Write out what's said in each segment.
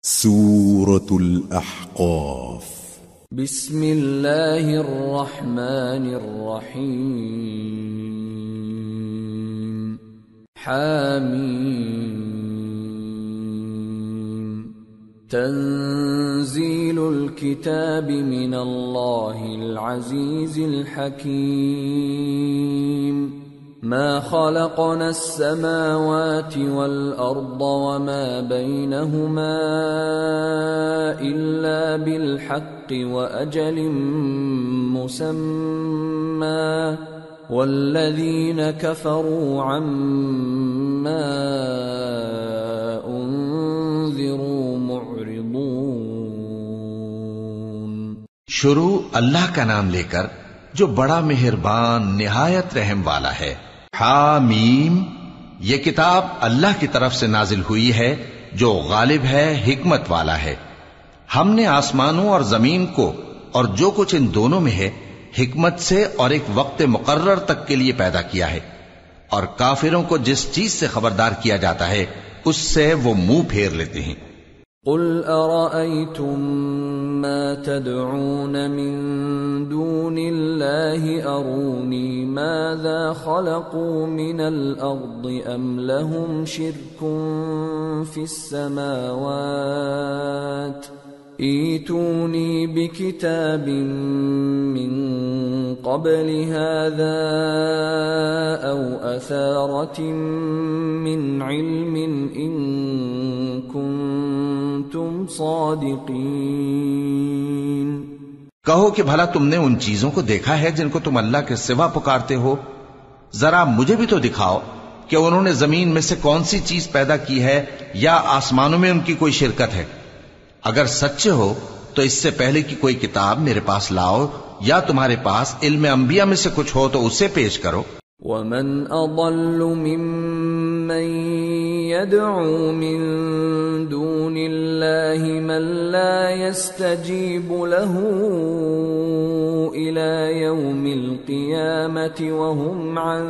سورة الأحقاف. بسم الله الرحمن الرحيم. حاميم. تنزيل الكتاب من الله العزيز الحكيم. ما خلقنا السماوات والأرض وما بينهما إلا بالحق وأجل مسمى والذين كفروا عما أنذروا معرضون. شروع اللہ کا نام لے کر جو بڑا مہربان نہایت رحم والا ہے. حامیم، یہ کتاب اللہ کی طرف سے نازل ہوئی ہے جو غالب ہے، حکمت والا ہے. ہم نے آسمانوں اور زمین کو اور جو کچھ ان دونوں میں ہے حکمت سے اور ایک وقت مقرر تک کے لیے پیدا کیا ہے، اور کافروں کو جس چیز سے خبردار کیا جاتا ہے اس سے وہ منہ پھیر لیتے ہیں. قل أرأيتم ما تدعون من دون الله أروني ماذا خلقوا من الأرض أم لهم شرك في السماوات ائتوني بكتاب من قبل هذا أو أثارة من علم إن كنتم صادقين. کہو کہ بھلا تم نے ان چیزوں کو دیکھا ہے جن کو تم اللہ کے سوا پکارتے ہو؟ ذرا مجھے بھی تو دکھاؤ کہ انہوں نے زمین میں سے کون سی چیز پیدا کی ہے یا آسمانوں میں ان کی کوئی شرکت ہے. اگر سچے ہو تو اس سے پہلے کی کوئی کتاب میرے پاس لاؤ، یا تمہارے پاس علم انبیاء میں سے کچھ ہو تو اسے پیش کرو. ومن اضل ممن يدعو من دون الله من لا يستجيب له الى يوم القيامة وهم عن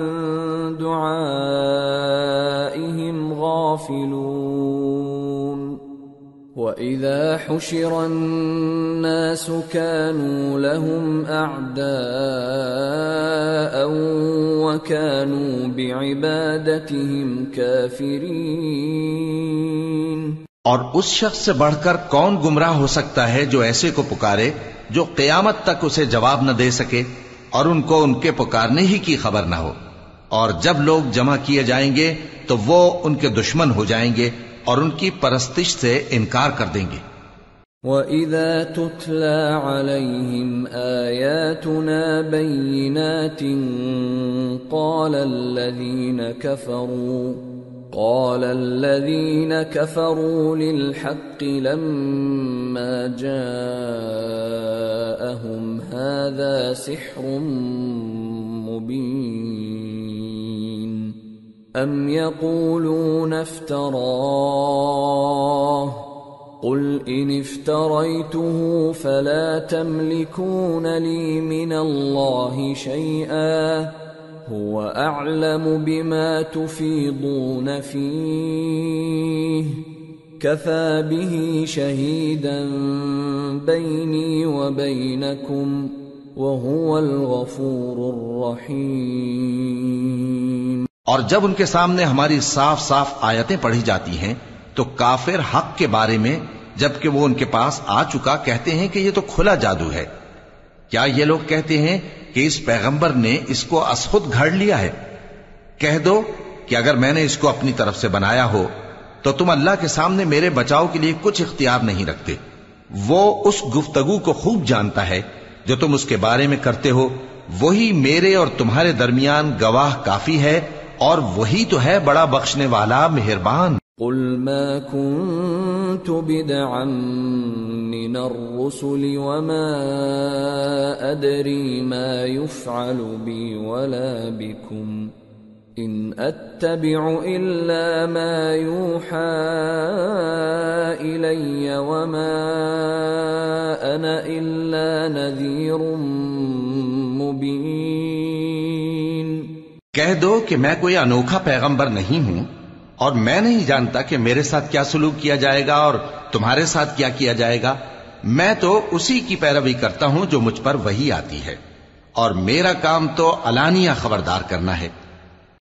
دعائهم غافلون. وَإِذَا حُشِرَ النَّاسُ كَانُوا لَهُمْ أَعْدَاءً وَكَانُوا بِعِبَادَتِهِمْ كَافِرِينَ. اور اس شخص سے بڑھ کر کون گمراہ ہو سکتا ہے جو ایسے کو پکارے جو قیامت تک اسے جواب نہ دے سکے اور ان کو ان کے پکارنے ہی کی خبر نہ ہو. اور جب لوگ جمع کیے جائیں گے تو وہ ان کے دشمن ہو جائیں گے اور ان کی پرستش سے انکار کر دیں گے. وَإِذَا تُتْلَى عَلَيْهِمْ آيَاتُنَا بَيِّنَاتٍ قَالَ الَّذِينَ كَفَرُوا لِلْحَقِّ لَمَّا جَاءَهُمْ هَذَا سِحْرٌ مُبِينٌ. أَمْ يَقُولُونَ افْتَرَاهُ قُلْ إِنِ افْتَرَيْتُهُ فَلَا تَمْلِكُونَ لِي مِنَ اللَّهِ شَيْئًا هُوَ أَعْلَمُ بِمَا تُفِيضُونَ فِيهِ كَفَى بِهِ شَهِيدًا بَيْنِي وَبَيْنَكُمْ وَهُوَ الْغَفُورُ الرَّحِيمُ. اور جب ان کے سامنے ہماری صاف صاف آیتیں پڑھی جاتی ہیں تو کافر حق کے بارے میں جبکہ وہ ان کے پاس آ چکا کہتے ہیں کہ یہ تو کھلا جادو ہے. کیا یہ لوگ کہتے ہیں کہ اس پیغمبر نے اس کو از خود گھڑ لیا ہے؟ کہہ دو کہ اگر میں نے اس کو اپنی طرف سے بنایا ہو تو تم اللہ کے سامنے میرے بچاؤ کے لیے کچھ اختیار نہیں رکھتے. وہ اس گفتگو کو خوب جانتا ہے جو تم اس کے بارے میں کرتے ہو. وہی میرے اور تمہارے درمیان گواہ کافی ہے اور وہی تو ہے بڑا بخشنے والا مہربان. قل ما كنت بدعا من الرسل وما أدري ما يفعل بي ولا بكم إن أتبع إلا ما يوحى إلي وما أنا إلا نذير مبين. کہہ دو کہ میں کوئی انوکھا پیغمبر نہیں ہوں اور میں نہیں جانتا کہ میرے ساتھ کیا سلوک کیا جائے گا اور تمہارے ساتھ کیا کیا جائے گا. میں تو اسی کی پیروی کرتا ہوں جو مجھ پر وحی آتی ہے، اور میرا کام تو علانیہ خبردار کرنا ہے.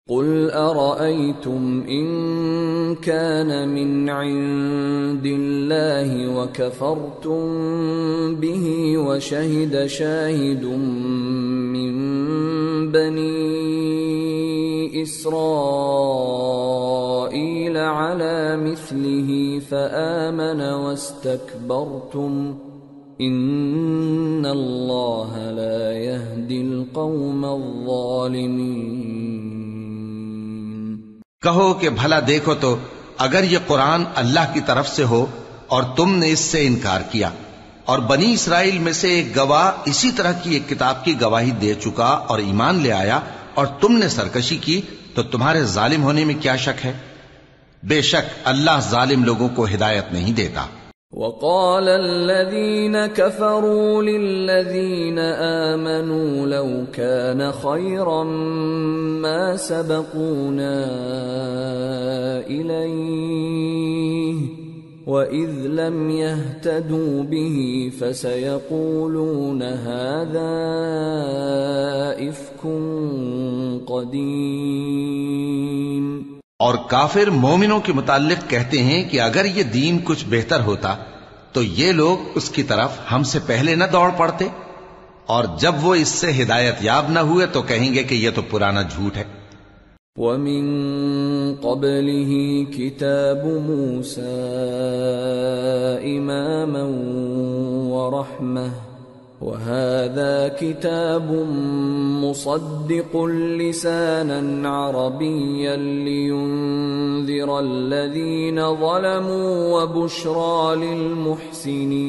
قل أرأيتم إن كان من عند الله وكفرتم به وشهد شاهد من بني إسرائيل على مثله فآمن واستكبرتم إن الله لا يهدي القوم الظالمين. کہو کہ بھلا دیکھو تو اگر یہ قرآن اللہ کی طرف سے ہو اور تم نے اس سے انکار کیا، اور بنی اسرائیل میں سے ایک گواہ اسی طرح کی ایک کتاب کی گواہی دے چکا اور ایمان لے آیا، اور تم نے سرکشی کی، تو تمہارے ظالم ہونے میں کیا شک ہے؟ بے شک اللہ ظالم لوگوں کو ہدایت نہیں دیتا. وقال الذين كفروا للذين آمنوا لو كان خيرا ما سبقونا إليه وإذ لم يهتدوا به فسيقولون هذا إفك قديم. اور کافر مومنوں کے متعلق کہتے ہیں کہ اگر یہ دین کچھ بہتر ہوتا تو یہ لوگ اس کی طرف ہم سے پہلے نہ دوڑ پڑتے، اور جب وہ اس سے ہدایت یاب نہ ہوئے تو کہیں گے کہ یہ تو پرانا جھوٹ ہے. وَمِن قَبْلِهِ كِتَابُ مُوسَىٰ إِمَامًا وَرَحْمَةً وَهَذَا كِتَابٌ مُصَدِّقٌ لِسَانًا عَرَبِيًّا لِيُنذِرَ الَّذِينَ ظَلَمُوا وَبُشْرَىٰ لِلْمُحْسِنِينَ.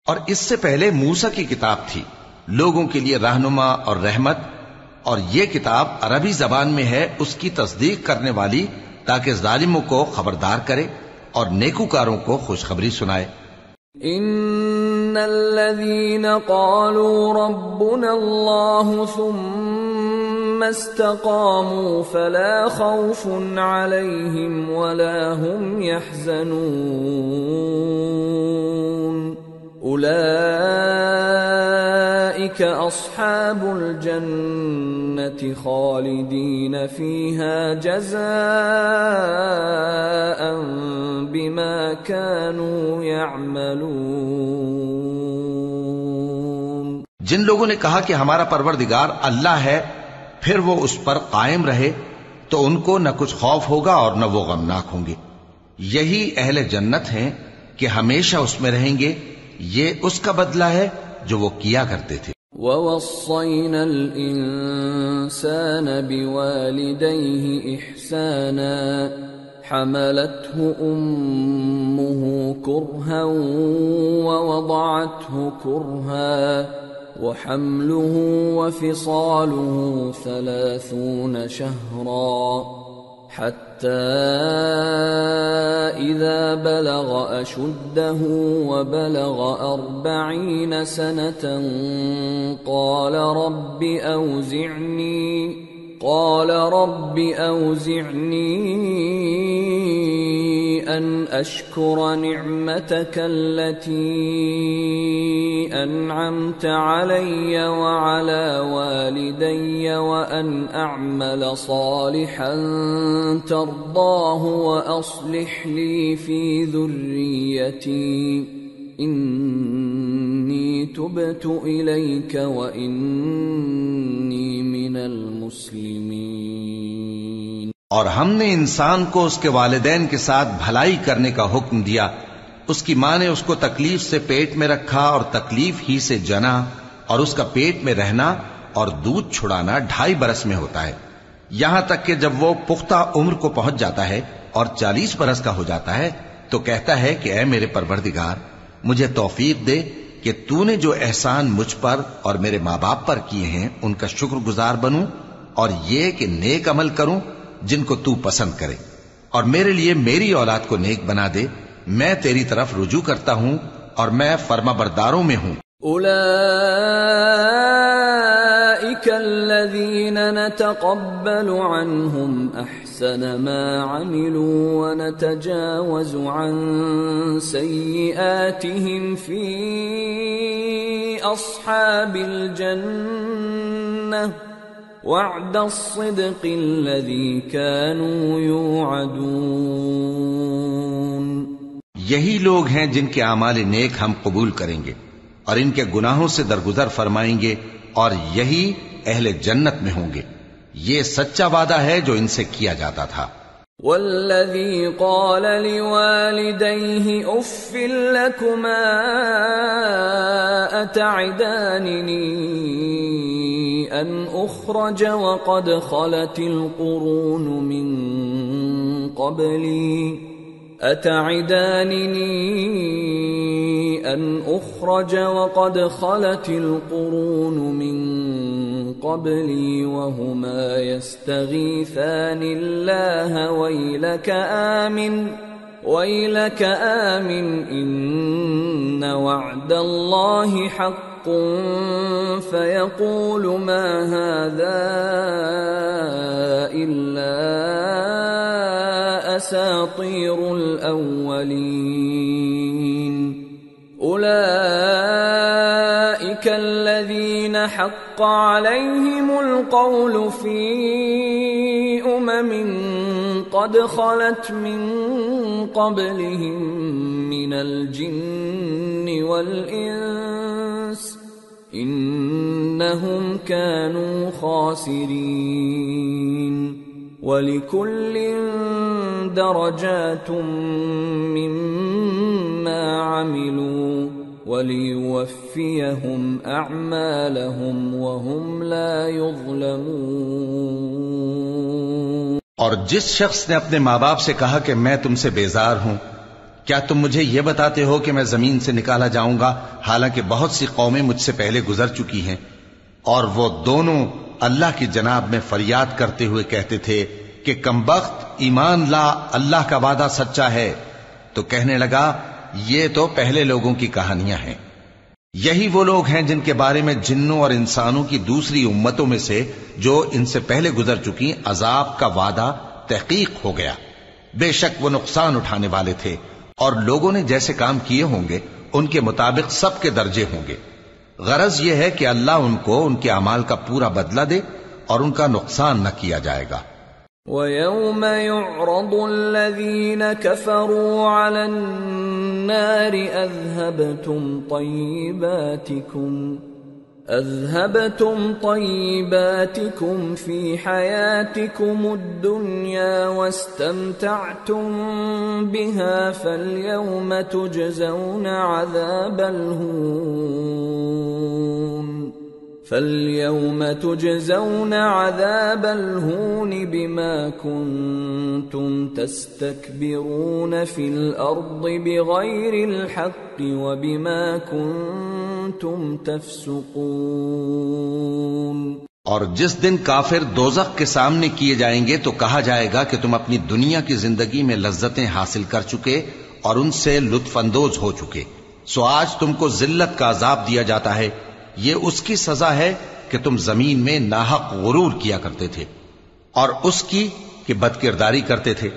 اور اس سے پہلے موسیٰ کی کتاب تھی، لوگوں کے لیے رہنما اور رحمت، اور یہ کتاب عربی زبان میں ہے اس کی تصدیق کرنے والی، تاکہ ظالموں کو خبردار کرے اور نیکوکاروں کو خوشخبری سنائے. ان الذين قالوا ربنا الله ثم استقاموا فلا خوف عليهم ولا هم يحزنون اولئك اصحاب الجنة خالدين فيها جزاء بما كانوا يعملون. جن لوگوں نے کہا کہ ہمارا پروردگار اللہ ہے پھر وہ اس پر قائم رہے تو ان کو نہ کچھ خوف ہوگا اور نہ وہ غمناک ہوں گے. یہی اہل جنت ہیں کہ ہمیشہ اس میں رہیں گے، یہ اس کا بدلہ ہے جو وہ کیا کرتے تھے. وَوَصَّيْنَا الْإِنسَانَ بِوَالِدَيْهِ إِحْسَانًا حَمَلَتْهُ أُمُّهُ كُرْهًا وَوَضَعَتْهُ كُرْهًا وَحَمْلُهُ وَفِصَالُهُ 30 شَهْرًا حَتَّى إِذَا بَلَغَ أَشُدَّهُ وَبَلَغَ 40 سَنَةً قَالَ رَبِّ أَوْزِعْنِي أَنْ أَشْكُرَ نِعْمَتَكَ الَّتِي أَنْعَمْتَ عَلَيَّ وَعَلَى وَالِدَيَّ وَأَنْ أَعْمَلَ صَالِحًا تَرْضَاهُ وَأَصْلِحْ لِي فِي ذُرِّيَّتِي إِنِّي تُبْتُ إِلَيْكَ وَإِنِّي مِنَ الْمُسْلِمِينَ. اور ہم نے انسان کو اس کے والدین کے ساتھ بھلائی کرنے کا حکم دیا. اس کی ماں نے اس کو تکلیف سے پیٹ میں رکھا اور تکلیف ہی سے جنا، اور اس کا پیٹ میں رہنا اور دودھ چھڑانا 2.5 برس میں ہوتا ہے، یہاں تک کہ جب وہ پختہ عمر کو پہنچ جاتا ہے اور 40 برس کا ہو جاتا ہے تو کہتا ہے کہ اے میرے پروردگار، مجھے توفیق دے کہ تو نے جو احسان مجھ پر اور میرے ماں باپ پر کیے ہیں ان کا شکر گزار بنوں، اور یہ کہ نیک عمل کروں جن کو تو پسند کرے، اور میرے لیے میری اولاد کو نیک بنا دے. میں تیری طرف رجوع کرتا ہوں اور میں فرما برداروں میں ہوں. أولئك الذين نتقبل عنهم أحسن ما عملوا ونتجاوز عن سيئاتهم في أصحاب الجنة وعد الصدق الذي كانوا يوعدون۔ یہی لوگ ہیں جن کے اعمال نیک ہم قبول کریں گے اور ان کے گناہوں سے درگزر فرمائیں گے، اور یہی اہل جنت میں ہوں گے۔ یہ سچا وعدہ ہے جو ان سے کیا جاتا تھا۔ والذی قال لوالدیہ اف لکما اتعداننی ان اخرج وقد خلت القرون من قبلی أتعدانني أن أخرج وقد خلت القرون من قبلي وهما يستغيثان الله ويلك آمن إن وعد الله حق فيقول ما هذا إلا أساطير الأولين أولئك الذين حق عليهم القول في قد خلت من قبلهم من الجن والإنس إنهم كانوا خاسرين وَلِكُلٍّ دَرَجَاتٌ مِّمَّا عَمِلُوا وَلِيُوَفِّيَهُمْ أَعْمَالَهُمْ وَهُمْ لَا يُظْلَمُونَ۔ اور جس شخص نے اپنے ماں باپ سے کہا کہ میں تم سے بیزار ہوں، کیا تم مجھے یہ بتاتے ہو کہ میں زمین سے نکالا جاؤں گا، حالانکہ بہت سی قومیں مجھ سے پہلے گزر چکی ہیں؟ اور وہ دونوں اللہ کی جناب میں فریاد کرتے ہوئے کہتے تھے کہ کمبخت، ایمان لا، اللہ کا وعدہ سچا ہے۔ تو کہنے لگا یہ تو پہلے لوگوں کی کہانیاں ہیں، یہی وہ لوگ ہیں جن کے بارے میں جنوں اور انسانوں کی دوسری امتوں میں سے جو ان سے پہلے گزر چکی عذاب کا وعدہ تحقیق ہو گیا۔ بے شک وہ نقصان اٹھانے والے تھے، اور لوگوں نے جیسے کام کیے ہوں گے ان کے مطابق سب کے درجے ہوں گے۔ غرض یہ ہے کہ اللہ ان کو ان کے اعمال کا پورا بدلہ دے اور ان کا نقصان نہ کیا جائے گا۔ وَيَوْمَ يُعْرَضُ الَّذِينَ كَفَرُوا عَلَى النَّارِ أَذْهَبْتُمْ طَيِّبَاتِكُمْ فِي حَيَاتِكُمُ الدُّنْيَا وَاسْتَمْتَعْتُمْ بِهَا فَالْيَوْمَ تُجْزَوْنَ عَذَابَ الْهُونِ بِمَا كُنْتُمْ تَسْتَكْبِرُونَ فِي الْأَرْضِ بِغَيْرِ الْحَقِّ وَبِمَا كُنْتُمْ تَفْسُقُونَ۔ اور جس دن کافر دوزخ کے سامنے کیے جائیں گے تو کہا جائے گا کہ تم اپنی دنیا کی زندگی میں لذتیں حاصل کر چکے اور ان سے لطف اندوز ہو چکے، سو آج تم کو ذلت کا عذاب دیا جاتا ہے، یہ اس کی سزا ہے کہ تم زمین میں ناحق غرور کیا کرتے تھے اور اس کی کہ بدکرداری کرتے تھے۔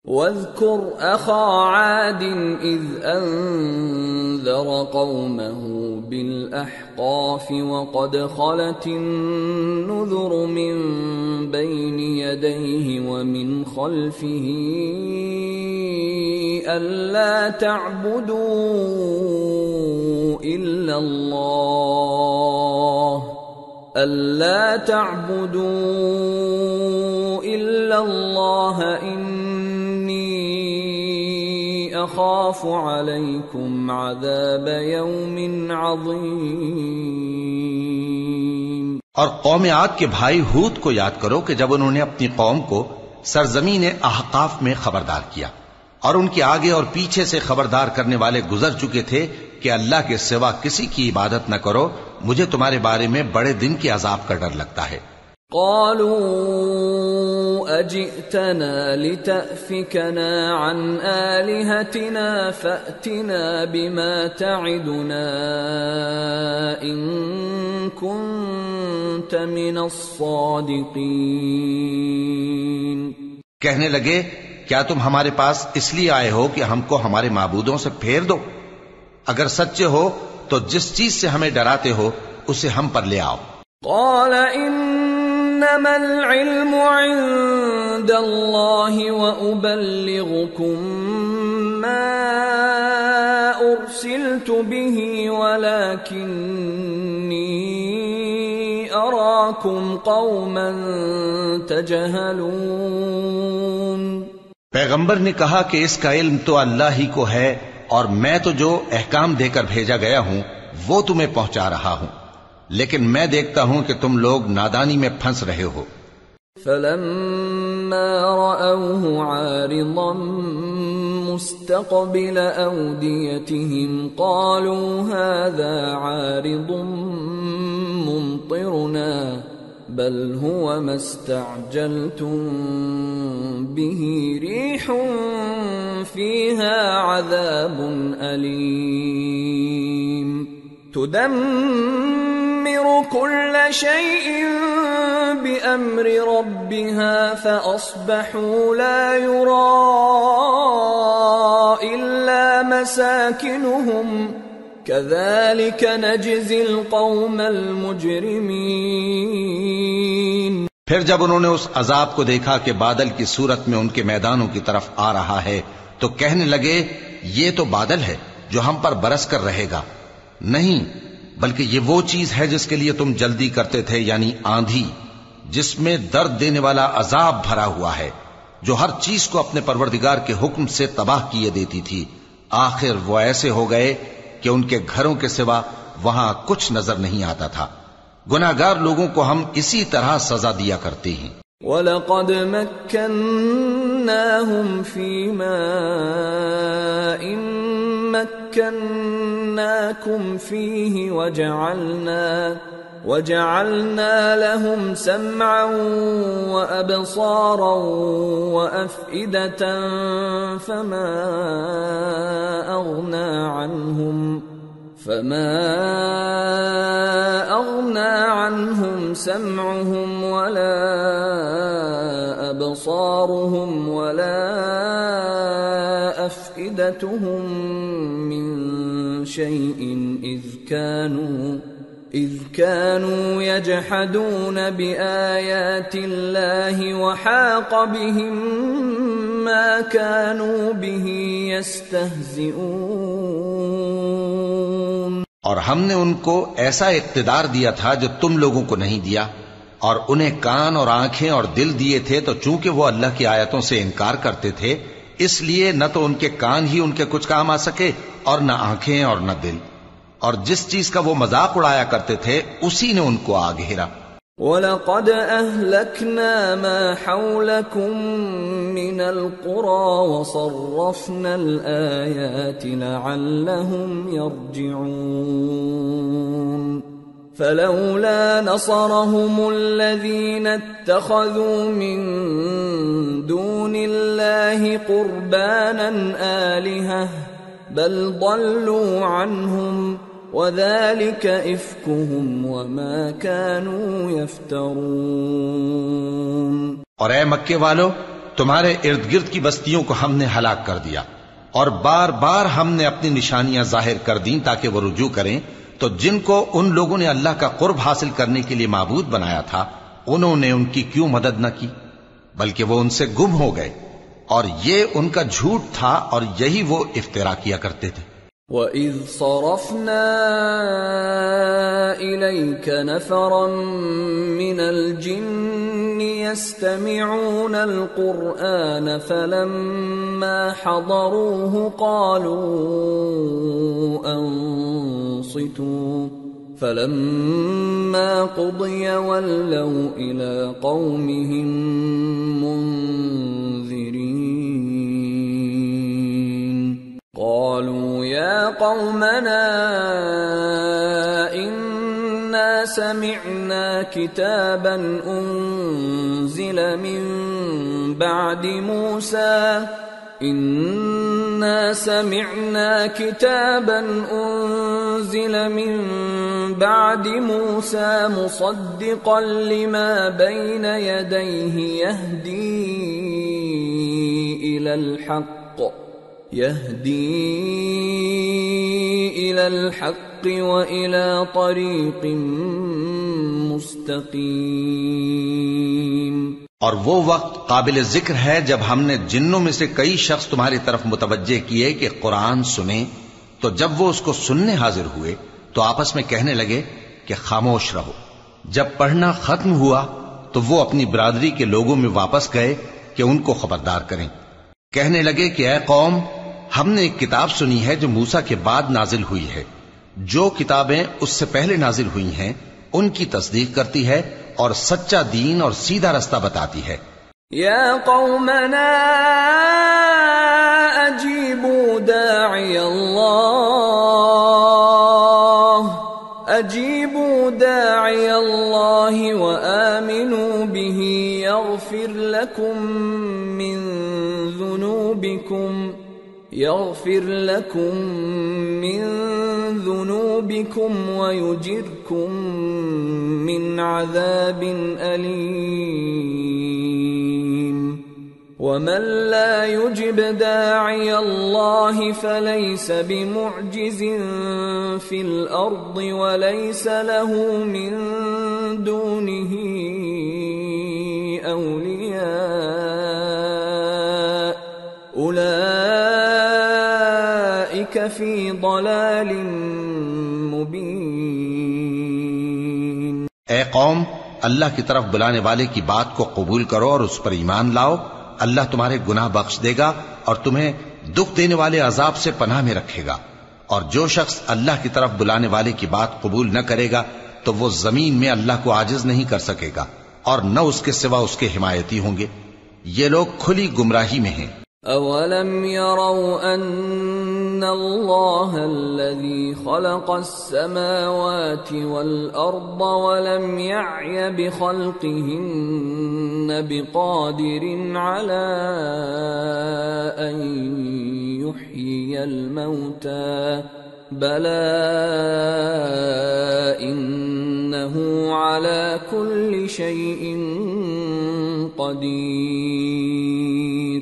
وَاذْكُرْ أَخَا عَادٍ إِذْ أَنذَرَ قَوْمَهُ بِالْأَحْقَافِ وَقَدْ خَلَتِ النُّذُرُ مِنْ بَيْنِ يَدَيْهِ وَمِنْ خَلْفِهِ أَلَّا تَعْبُدُوا إِلَّا اللَّهَ إِنِّي أَخَافُ عَلَيْكُمْ عَذَابَ يَوْمٍ عَظِيمٍ۔ اور قوم عاد کے بھائی ہود کو یاد کرو کہ جب انہوں نے اپنی قوم کو سرزمین احقاف میں خبردار کیا اور ان کے آگے اور پیچھے سے خبردار کرنے والے گزر چکے تھے کہ اللہ کے سوا کسی کی عبادت نہ کرو، مجھے تمہارے بارے میں بڑے دن کے عذاب کا ڈر لگتا ہے۔ قالوا أجئتنا لتأفكنا عن آلهتنا فأتنا بما تعدنا إن كنت من الصادقين۔ کہنے لگے کیا تم ہمارے پاس اس لیے آئے ہو کہ ہم کو ہمارے معبودوں سے پھیر دو؟ اگر سچے ہو تو جس چیز سے ہمیں ڈراتے ہو اسے ہم پر لے آؤ۔ قال انما العلم عند الله وابلغكم ما ارسلت به ولكني اراكم قوما تجهلون۔ پیغمبر نے کہا کہ اس کا علم تو اللہ ہی کو ہے اور میں تو جو احکام دے کر بھیجا گیا ہوں وہ تمہیں پہنچا رہا ہوں، لیکن میں دیکھتا ہوں کہ تم لوگ نادانی میں پھنس رہے ہو۔ فلما رأوه عارضا مستقبل أوديتهم قالوا هذا عارض ممطرنا بل هو ما استعجلتم به ريح فيها عذاب أليم تدمر كل شيء بأمر ربها فأصبحوا لا يرى إلا مساكنهم كذلك نجزي القوم المجرمين۔ پھر جب انہوں نے اس عذاب کو دیکھا کہ بادل کی صورت میں ان کے میدانوں کی طرف آ رہا ہے تو کہنے لگے یہ تو بادل ہے جو ہم پر برس کر رہے گا، نہیں بلکہ یہ وہ چیز ہے جس کے لیے تم جلدی کرتے تھے، یعنی آندھی جس میں درد دینے والا عذاب بھرا ہوا ہے، جو ہر چیز کو اپنے پروردگار کے حکم سے تباہ کیے دیتی تھی۔ آخر وہ ایسے ہو گئے کہ ان کے گھروں کے سوا وہاں کچھ نظر نہیں آتا تھا۔ گناہگار لوگوں کو ہم اسی طرح سزا دیا کرتے ہیں۔ وَلَقَدْ مَكَّنَّاهُمْ فِي مَاءٍ مَكَّنَّاكُمْ فِيهِ وَجَعَلْنَا لَهُمْ سَمْعًا وَأَبْصَارًا وَأَفْئِدَةً فَمَا أَغْنَى عَنْهُمْ سَمْعُهُمْ وَلَا أَبْصَارُهُمْ وَلَا أَفْئِدَتُهُمْ مِنْ شَيْءٍ إِذْ كَانُوا يَجْحَدُونَ بِآيَاتِ اللَّهِ وَحَاقَ بِهِمْ مَا كَانُوا بِهِ يَسْتَهْزِئُونَ۔ اور ہم نے ان کو ایسا اقتدار دیا تھا جو تم لوگوں کو نہیں دیا، اور انہیں کان اور آنکھیں اور دل دیے تھے، تو چونکہ وہ اللہ کی آیتوں سے انکار کرتے تھے اس لیے نہ تو ان کے کان ہی ان کے کچھ کام آ سکے اور نہ آنکھیں اور نہ دل، اور جس چیز کا وہ مذاق اڑایا کرتے تھے اسی نے ان کو آ گھیرا۔ وَلَقَدْ أَهْلَكْنَا مَا حَوْلَكُمْ مِنَ الْقُرَى وَصَرَّفْنَا الْآيَاتِ لَعَلَّهُمْ يَرْجِعُونَ فَلَوْلَا نَصَرَهُمُ الَّذِينَ اتَّخَذُوا مِن دُونِ اللَّهِ قُرْبَانًا آلِهَةً بَلْ ضَلُّوا عَنْهُمْ وَذَلِكَ إِفْكُهُمْ وَمَا كَانُوا يَفْتَرُونَ۔ اور اے مکے والو، تمہارے ارد گرد کی بستیوں کو ہم نے ہلاک کر دیا، اور بار بار ہم نے اپنی نشانیاں ظاہر کر دیں تاکہ وہ رجوع کریں، تو جن کو ان لوگوں نے اللہ کا قرب حاصل کرنے کے لیے معبود بنایا تھا انہوں نے ان کی کیوں مدد نہ کی، بلکہ وہ ان سے گم ہو گئے، اور یہ ان کا جھوٹ تھا اور یہی وہ افترا کیا کرتے تھے۔ وَإِذْ صَرَفْنَا إِلَيْكَ نَفَرًا مِّنَ الْجِنِّ يَسْتَمِعُونَ الْقُرْآنَ فَلَمَّا حَضَرُوهُ قَالُوا أَنصِتُوا فَلَمَّا قُضِيَ وَلَّوْا إِلَىٰ قَوْمِهِم مُّنذِرِينَ قَالُوا يَا قَوْمَنَا إِنَّا سمعنا كتابا أنزل من بعد موسى إنا سمعنا كتابا أنزل من بعد موسى مصدقا لما بين يديه يهدي إلى الحق وإلى طريق مستقيم. اور وہ وقت قابل ذکر ہے جب ہم نے جنوں میں سے کئی شخص تمہاری طرف متوجہ کیے کہ قرآن سنیں، تو جب وہ اس کو سننے حاضر ہوئے تو آپس میں کہنے لگے کہ خاموش رہو. جب پڑھنا ختم ہوا تو وہ اپنی برادری کے لوگوں میں واپس گئے کہ ان کو خبردار کریں. کہنے لگے کہ اے قوم، ہم نے ایک کتاب سنی ہے جو موسیٰ کے بعد نازل ہوئی ہے. جو کتابیں اس سے پہلے نازل ہوئی ہیں ان کی تصدیق کرتی ہے اور سچا دین اور سیدھا رستہ بتاتی ہے. یا قومنا اجیبوا داعی اللہ وآمنوا به يغفر لكم من ذنوبكم ويجركم من عذاب أليم. ومن لا يجب داعي الله فليس بمعجز في الأرض وليس له من دونه أولياء أولئك في ضلال مبين. اے قوم، اللہ کی طرف بلانے والے کی بات کو قبول کرو اور اس پر ایمان لاؤ. اللہ تمہارے گناہ بخش دے گا اور تمہیں دکھ دینے والے عذاب سے پناہ میں رکھے گا. اور جو شخص اللہ کی طرف بلانے والے کی بات قبول نہ کرے گا تو وہ زمین میں اللہ کو عاجز نہیں کر سکے گا اور نہ اس کے سوا اس کے حمایتی ہوں گے. یہ لوگ کھلی گمراہی میں ہیں. اولم يروا ان اللہ الذي خلق السماوات والارض ولم يعي بخلقهن بقادر على ان يحيي الموتى بلى انه على كل شيء قدير.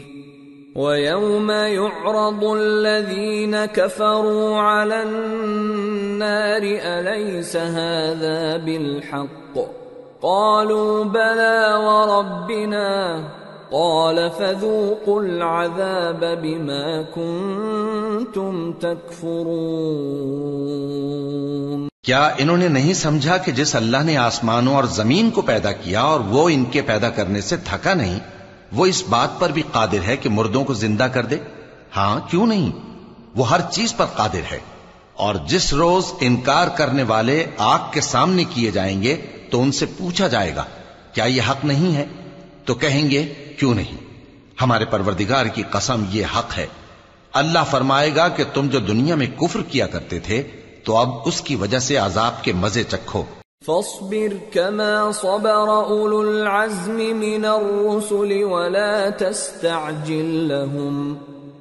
وَيَوْمَ يُعْرَضُ الَّذِينَ كَفَرُوا عَلَى النَّارِ أَلَيْسَ هَذَا بِالْحَقِّ قَالُوا بَلَى وَرَبِّنَا قَالَ فَذُوقُوا الْعَذَابَ بِمَا كُنتُمْ تَكْفُرُونَ. کیا انہوں نے نہیں سمجھا کہ جس اللہ نے آسمانوں اور زمین کو پیدا کیا اور وہ ان کے پیدا کرنے سے تھکا نہیں، وہ اس بات پر بھی قادر ہے کہ مردوں کو زندہ کر دے؟ ہاں، کیوں نہیں، وہ ہر چیز پر قادر ہے. اور جس روز انکار کرنے والے آگ کے سامنے کیے جائیں گے تو ان سے پوچھا جائے گا کیا یہ حق نہیں ہے؟ تو کہیں گے کیوں نہیں، ہمارے پروردگار کی قسم یہ حق ہے. اللہ فرمائے گا کہ تم جو دنیا میں کفر کیا کرتے تھے تو اب اس کی وجہ سے عذاب کے مزے چکھو. فاصبر كما صبر أولو العزم من الرسل ولا تستعجل لهم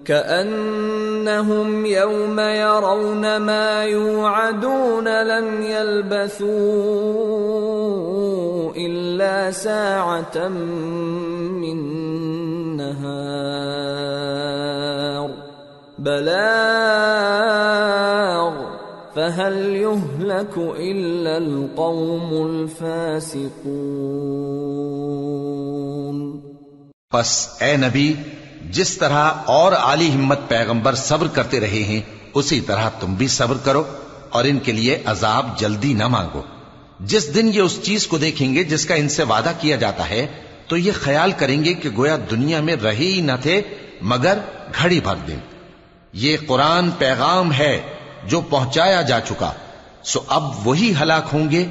كأنهم يوم يرون ما يوعدون لم يلبثوا إلا ساعة من نهار بلاغ فَهَلْ يُهْلَكُ إِلَّا الْقَوْمُ الْفَاسِقُونَ. پس اے نبی، جس طرح اور عالی ہمت پیغمبر صبر کرتے رہے ہیں اسی طرح تم بھی صبر کرو اور ان کے لیے عذاب جلدی نہ مانگو. جس دن یہ اس چیز کو دیکھیں گے جس کا ان سے وعدہ کیا جاتا ہے تو یہ خیال کریں گے کہ گویا دنیا میں رہے ہی نہ تھے مگر گھڑی بھر دن. یہ قرآن پیغام ہے جو پہنچایا جا چکا، سو اب وہی ہلاک ہوں گے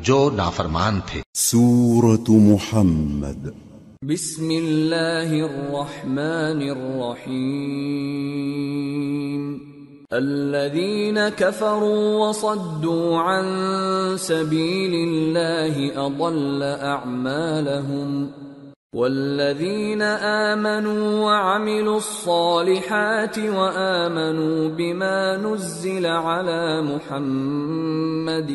جو نافرمان تھے. سورة محمد. بسم اللہ الرحمن الرحیم. الذين كفروا وصدوا عن سبيل الله أضل أعمالهم والذين آمنوا وعملوا الصالحات وآمنوا بما نزل على محمد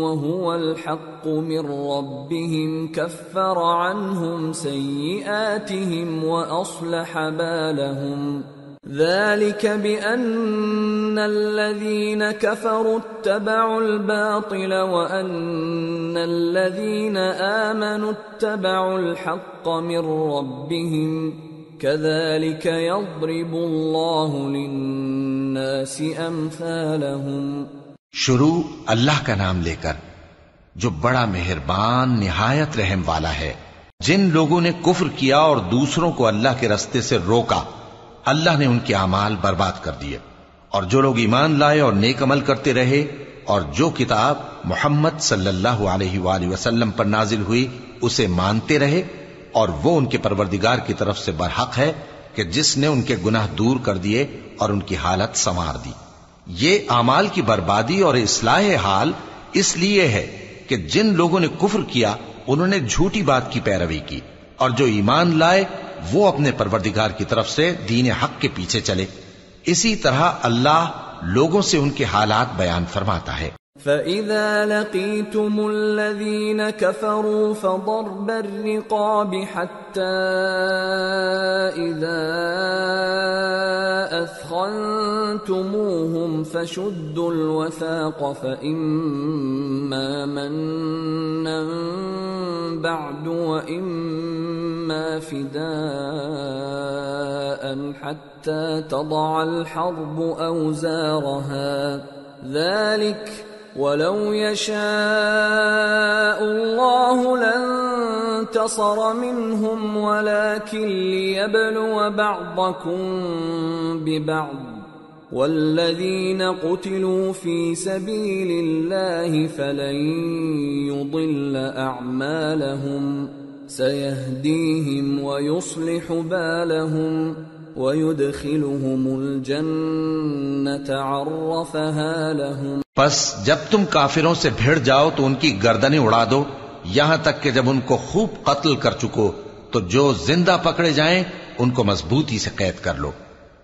وهو الحق من ربهم كفر عنهم سيئاتهم وأصلح بالهم ذلك بأن الذين كفروا اتبعوا الباطل وأن الذين آمنوا اتبعوا الحق من ربهم كذلك يضرب الله للناس أمثالهم. شروع اللہ کا نام لے کر جو بڑا مہربان نہایت رحم والا ہے. جن لوگوں نے کفر کیا اور دوسروں کو اللہ کے رستے سے روکا اللہ نے ان کے اعمال برباد کر دیے، اور جو لوگ ایمان لائے اور نیک عمل کرتے رہے اور جو کتاب محمد صلی اللہ علیہ وآلہ وسلم پر نازل ہوئی اسے مانتے رہے، اور وہ ان کے پروردگار کی طرف سے برحق ہے کہ جس نے ان کے گناہ دور کر دیے اور ان کی حالت سنوار دی. یہ اعمال کی بربادی اور اصلاح حال اس لیے ہے کہ جن لوگوں نے کفر کیا انہوں نے جھوٹی بات کی پیروی کی، اور جو ایمان لائے وہ اپنے پروردگار کی طرف سے دین حق کے پیچھے چلے. اسی طرح اللہ لوگوں سے ان کے حالات بیان فرماتا ہے. فَإِذَا لَقِيتُمُ الَّذِينَ كَفَرُوا فَضَرْبَ الرِّقَابِ حَتَّى إِذَا أَثْخَنْتُمُوهُمْ فَشُدُّوا الْوَثَاقَ فَإِمَّا مَنًّا بَعْدُ وَإِمَّا فِدَاءً حَتَّى تَضَعَ الْحَرْبُ أَوْزَارَهَا ذَلِكَ وَلَوْ يَشَاءُ اللَّهُ لَانتَصَرَ مِنْهُمْ وَلَكِنْ لِيَبْلُوَ بَعْضَكُمْ بِبَعْضٍ وَالَّذِينَ قُتِلُوا فِي سَبِيلِ اللَّهِ فَلَنْ يُضِلَّ أَعْمَالَهُمْ سَيَهْدِيهِمْ وَيُصْلِحُ بَالَهُمْ وَيُدْخِلُهُمُ الْجَنَّةَ عَرَّفَهَا لَهُمْ. پس جب تم کافروں سے بھیڑ جاؤ تو ان کی گردنیں اڑا دو یہاں تک کہ جب ان کو خوب قتل کر چکو تو جو زندہ پکڑے جائیں ان کو مضبوطی سے قید کر لو.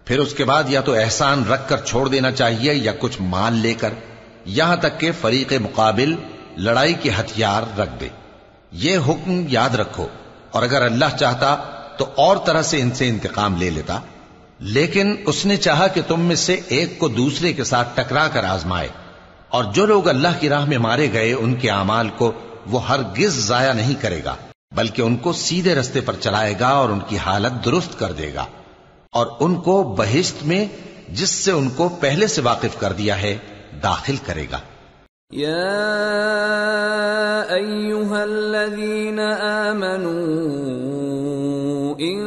پھر اس کے بعد یا تو احسان رکھ کر چھوڑ دینا چاہیے یا کچھ مال لے کر، یہاں تک کہ فریق مقابل لڑائی کے ہتھیار رکھ دے. یہ حکم یاد رکھو، اور اگر اللہ چاہتا تو اور طرح سے ان سے انتقام لے لیتا، لیکن اس نے چاہا کہ تم میں سے ایک کو دوسرے کے ساتھ ٹکرا کر آزمائے. اور جو لوگ اللہ کی راہ میں مارے گئے ان کے اعمال کو وہ ہرگز ضائع نہیں کرے گا، بلکہ ان کو سیدھے رستے پر چلائے گا اور ان کی حالت درست کر دے گا، اور ان کو بہشت میں جس سے ان کو پہلے سے واقف کر دیا ہے داخل کرے گا. یا ایھا الذین آمنوا ان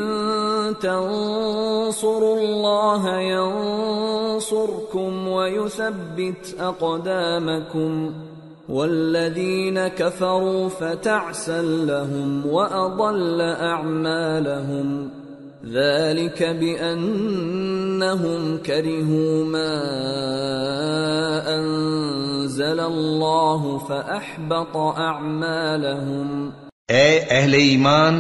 تنصروا اللہ ينصركم ويثبت اقدامكم والذین كفروا فتعسا لهم واضل اعمالهم ذلك بأنهم كرهوا ما أنزل الله فأحبط أعمالهم. اے اہل ایمان،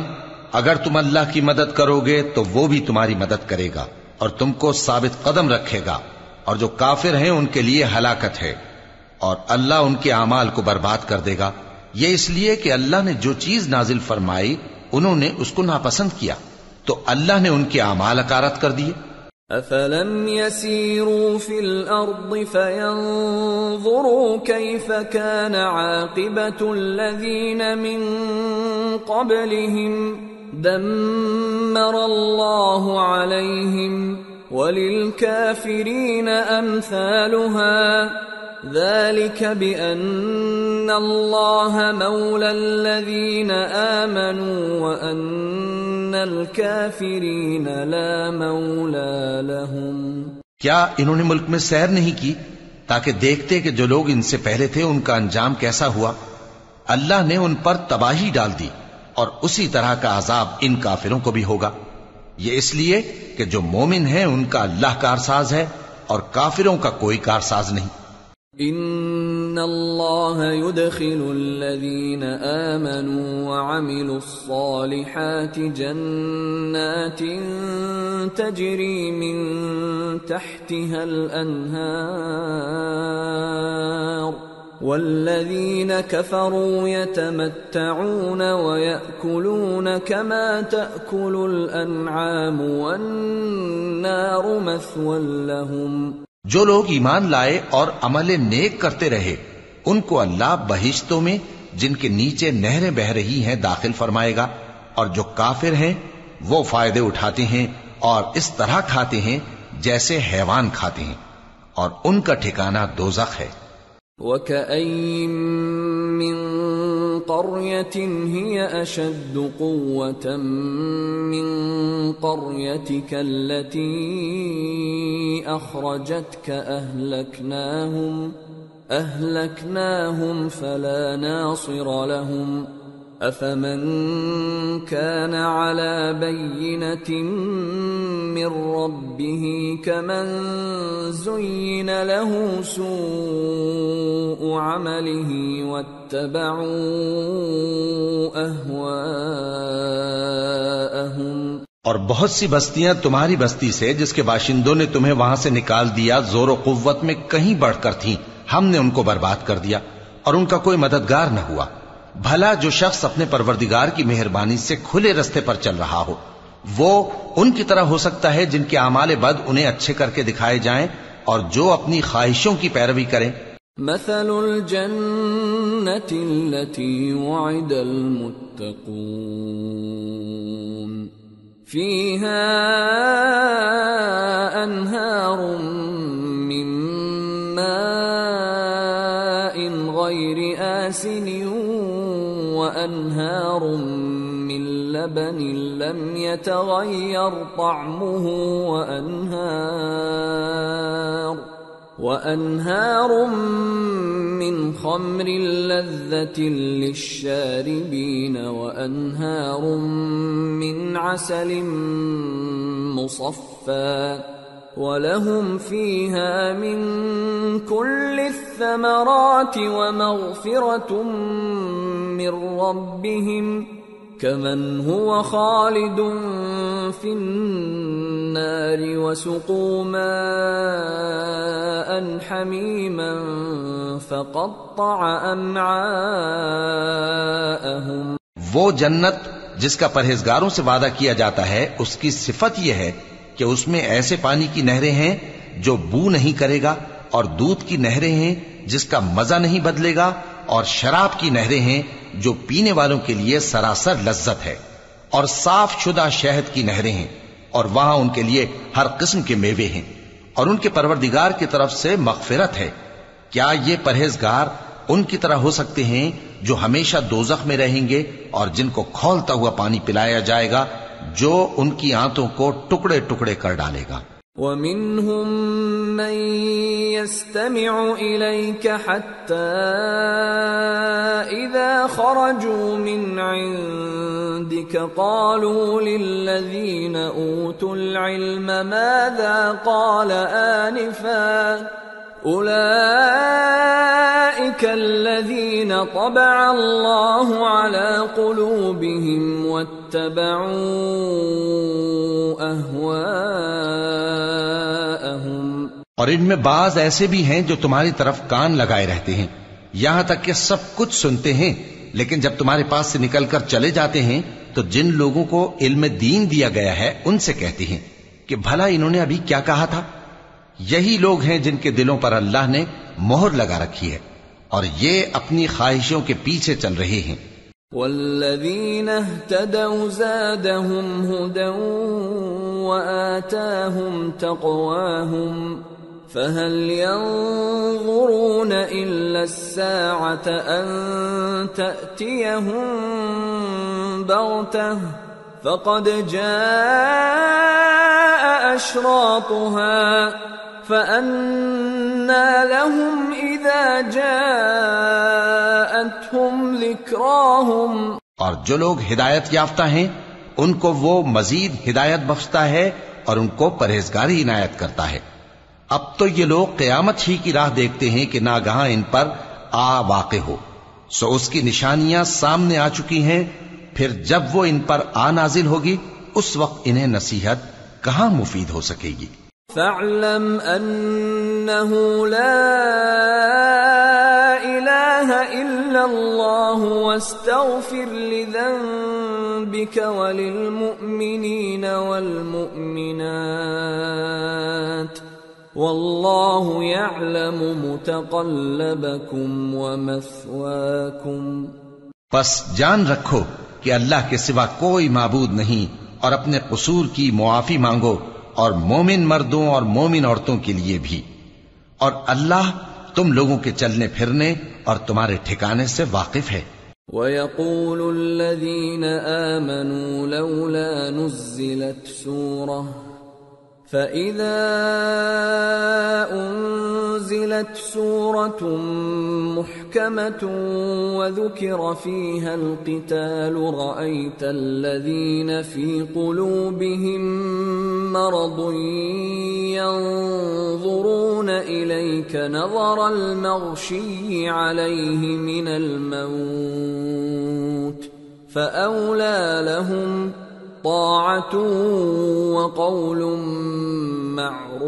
اگر تم اللہ کی مدد کرو گے تو وہ بھی تمہاری مدد کرے گا اور تم کو ثابت قدم رکھے گا، اور جو کافر ہیں ان کے لیے ہلاکت ہے، اور اللہ ان کے اعمال کو برباد کر دے گا. یہ اس لیے کہ اللہ نے جو چیز نازل فرمائی انہوں نے اس کو ناپسند کیا تو اللہ نے ان کے اعمال اکارت کر دیے. افلم يسيروا في الارض فينظروا كيف كان عاقبة الذين من قبلهم دمر الله عليهم وللكافرين امثالها ذلك بأن الله مولى الذين آمنوا وأن الكافرين لا مولى لهم. کیا انہوں نے ملک میں سیر نہیں کی تاکہ دیکھتے کہ جو لوگ ان سے پہلے تھے ان کا انجام کیسا ہوا؟ اللہ نے ان پر تباہی ڈال دی اور اسی طرح کا عذاب ان کافروں کو بھی ہوگا. یہ اس لیے کہ جو مومن ہیں ان کا اللہ کارساز ہے اور کافروں کا کوئی کارساز نہیں۔ ان اللہ يدخل الذین آمنوا وعملوا الصالحات جنات تجری من تحتها الانہار والذین کفروا یتمتعون ویأکلون کما تأکل الانعام والنار مثوی لهم۔ جو لوگ ایمان لائے اور عمل نیک کرتے رہے ان کو اللہ بہشتوں میں جن کے نیچے نہریں بہ رہی ہیں داخل فرمائے گا، اور جو کافر ہیں وہ فائدے اٹھاتے ہیں اور اس طرح کھاتے ہیں جیسے حیوان کھاتے ہیں، اور ان کا ٹھکانہ دوزخ ہے۔ وَكَأَيٍّ مِّن قَرْيَةٍ هِيَ أَشَدُّ قُوَّةً مِّن قَرْيَتِكَ الَّتِي أَخْرَجَتْكَ أَهْلَكْنَاهُمْ فَلَا نَاصِرَ لَهُمْ أَفَمَن كَانَ عَلَى بَيِّنَةٍ مِّن رَّبِّهِ كَمَن زُيِّنَ لَهُ سُوءُ عَمَلِهِ وَاتَّبَعُوا أَهْوَاءَهُمْ۔ اور بہت سی بستیاں تمہاری بستی سے جس کے باشندوں نے تمہیں وہاں سے نکال دیا زور و قوت میں کہیں بڑھ کر تھیں، ہم نے ان کو برباد کر دیا اور ان کا کوئی مددگار نہ ہوا۔ بھلا جو شخص اپنے پروردگار کی مہربانی سے کھلے رستے پر چل رہا ہو وہ ان کی طرح ہو سکتا ہے جن کے اعمال بد انہیں اچھے کر کے دکھائے جائیں اور جو اپنی خواہشوں کی پیروی کریں۔ مثل الجنة التي وعد المتقون فيها أنهار من ماء غير آسن وأنهار من لبن لم يتغير طعمه وأنهار من خمر لذة للشاربين وأنهار من عسل مصفى وَلَهُمْ فِيهَا مِن كُلِّ الثَّمَرَاتِ وَمَغْفِرَةٌ مِّن رَّبِّهِمْ كَمَنْ هُوَ خَالِدٌ فِي النَّارِ وَسُقُوا مَاءً حَمِيمًا فَقَطَّعَ أَمْعَاءَهُمْ۔ وہ جنت جس کا پرہیزگاروں سے وعدہ کیا جاتا ہے اس کی صفت یہ ہے کہ اس میں ایسے پانی کی نہریں ہیں جو بو نہیں کرے گا، اور دودھ کی نہریں ہیں جس کا مزہ نہیں بدلے گا، اور شراب کی نہریں ہیں جو پینے والوں کے لیے سراسر لذت ہے، اور صاف شدہ شہد کی نہریں ہیں، اور وہاں ان کے لیے ہر قسم کے میوے ہیں، اور ان کے پروردگار کی طرف سے مغفرت ہے۔ کیا یہ پرہیزگار ان کی طرح ہو سکتے ہیں جو ہمیشہ دوزخ میں رہیں گے اور جن کو کھولتا ہوا پانی پلایا جائے گا جو ان کی آنتوں کو ٹکڑے ٹکڑے کر ڈالے گا۔ وَمِنْهُمْ مَنْ يَسْتَمِعُ إِلَيْكَ حَتَّى إِذَا خَرَجُوا مِنْ عِنْدِكَ قَالُوا لِلَّذِينَ أُوتُوا الْعِلْمَ مَاذَا قَالَ آنِفًا أُولَئِكَ الَّذِينَ طَبَعَ اللَّهُ عَلَى قُلُوبِهِمْ وَاتَّبَعُوا أَهْوَاءَهُمْ۔ اور ان میں بعض ایسے بھی ہیں جو تمہاری طرف کان لگائے رہتے ہیں، یہاں تک کہ سب کچھ سنتے ہیں، لیکن جب تمہارے پاس سے نکل کر چلے جاتے ہیں تو جن لوگوں کو علم دین دیا گیا ہے ان سے کہتے ہیں کہ بھلا انہوں نے ابھی کیا کہا تھا۔ یہی لوگ ہیں جن کے دلوں پر اللہ نے مہر لگا رکھی ہے اور یہ اپنی خواہشوں کے پیچھے چل رہے ہیں۔ والذین اہتدوا زادهم هدى وآتاهم تقواهم فهل ينظرون إلا الساعة أن تأتيهم بغتة فقد جاء أشراطها فأنى لهم إذا جاءتهم ذكراهم۔ اور جو لوگ ہدایت یافتہ ہیں ان کو وہ مزید ہدایت بخشتا ہے اور ان کو پرہیزگاری عنایت کرتا ہے۔ اب تو یہ لوگ قیامت ہی کی راہ دیکھتے ہیں کہ ناگہاں ان پر آ واقع ہو، سو اس کی نشانیاں سامنے آ چکی ہیں، پھر جب وہ ان پر آ نازل ہوگی اس وقت انہیں نصیحت کہاں مفید ہو سکے گی۔ فاعلم انه لا اله الا الله واستغفر لذنبك وللمؤمنين والمؤمنات والله يعلم متقلبكم ومثواكم۔ پس جان رکھو کہ اللہ کے سوا کوئی معبود نہیں، اور اپنے قصور کی معافی مانگو، اور مومن مردوں اور مومن عورتوں کے لیے بھی، اور اللہ تم لوگوں کے چلنے پھرنے اور تمہارے ٹھکانے سے واقف ہے۔ وَيَقُولُ الَّذِينَ آمَنُوا لَوْلَا نُزِّلَتْ سُورَةٌ فَإِذَا أُنزِلَتْ سُورَةٌ مُحْكَمَةٌ وَذُكِرَ فِيهَا الْقِتَالُ رَأَيْتَ الَّذِينَ فِي قُلُوبِهِم مَّرَضٌ يَنظُرُونَ إِلَيْكَ نَظَرَ الْمَغْشِيِّ عَلَيْهِ مِنَ الْمَوْتِ فَأَوْلَىٰ لَهُمْ طاعة وقول معروف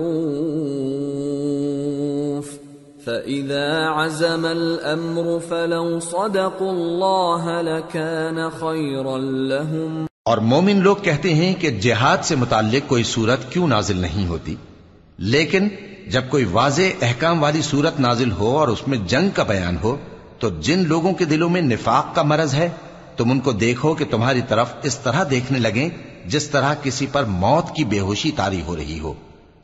فإذا عزم الأمر فلو صدقوا الله لكان خيرا لهم۔ اور مومن لوگ کہتے ہیں کہ جہاد سے متعلق کوئی صورت کیوں نازل نہیں ہوتی، لیکن جب کوئی واضح احکام والی صورت نازل ہو اور اس میں جنگ کا بیان ہو تو جن لوگوں کے دلوں میں نفاق کا مرض ہے تم ان کو دیکھو کہ تمہاری طرف اس طرح دیکھنے لگیں جس طرح کسی پر موت کی بے ہوشی طاری ہو رہی ہو،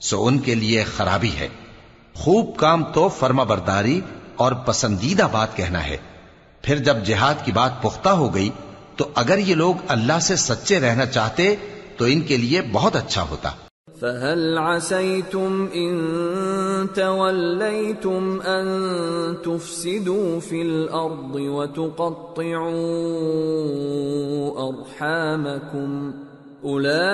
سو ان کے لیے خرابی ہے۔ خوب کام تو فرما برداری اور پسندیدہ بات کہنا ہے۔ پھر جب جہاد کی بات پختہ ہو گئی تو اگر یہ لوگ اللہ سے سچے رہنا چاہتے تو ان کے لیے بہت اچھا ہوتا۔ فَهَلْ عَسَيْتُمْ إِن تَوَلَّيْتُمْ أَن تُفْسِدُوا فِي الْأَرْضِ وَتُقَطِّعُوا أَرْحَامَكُمْ أُولَئِكَ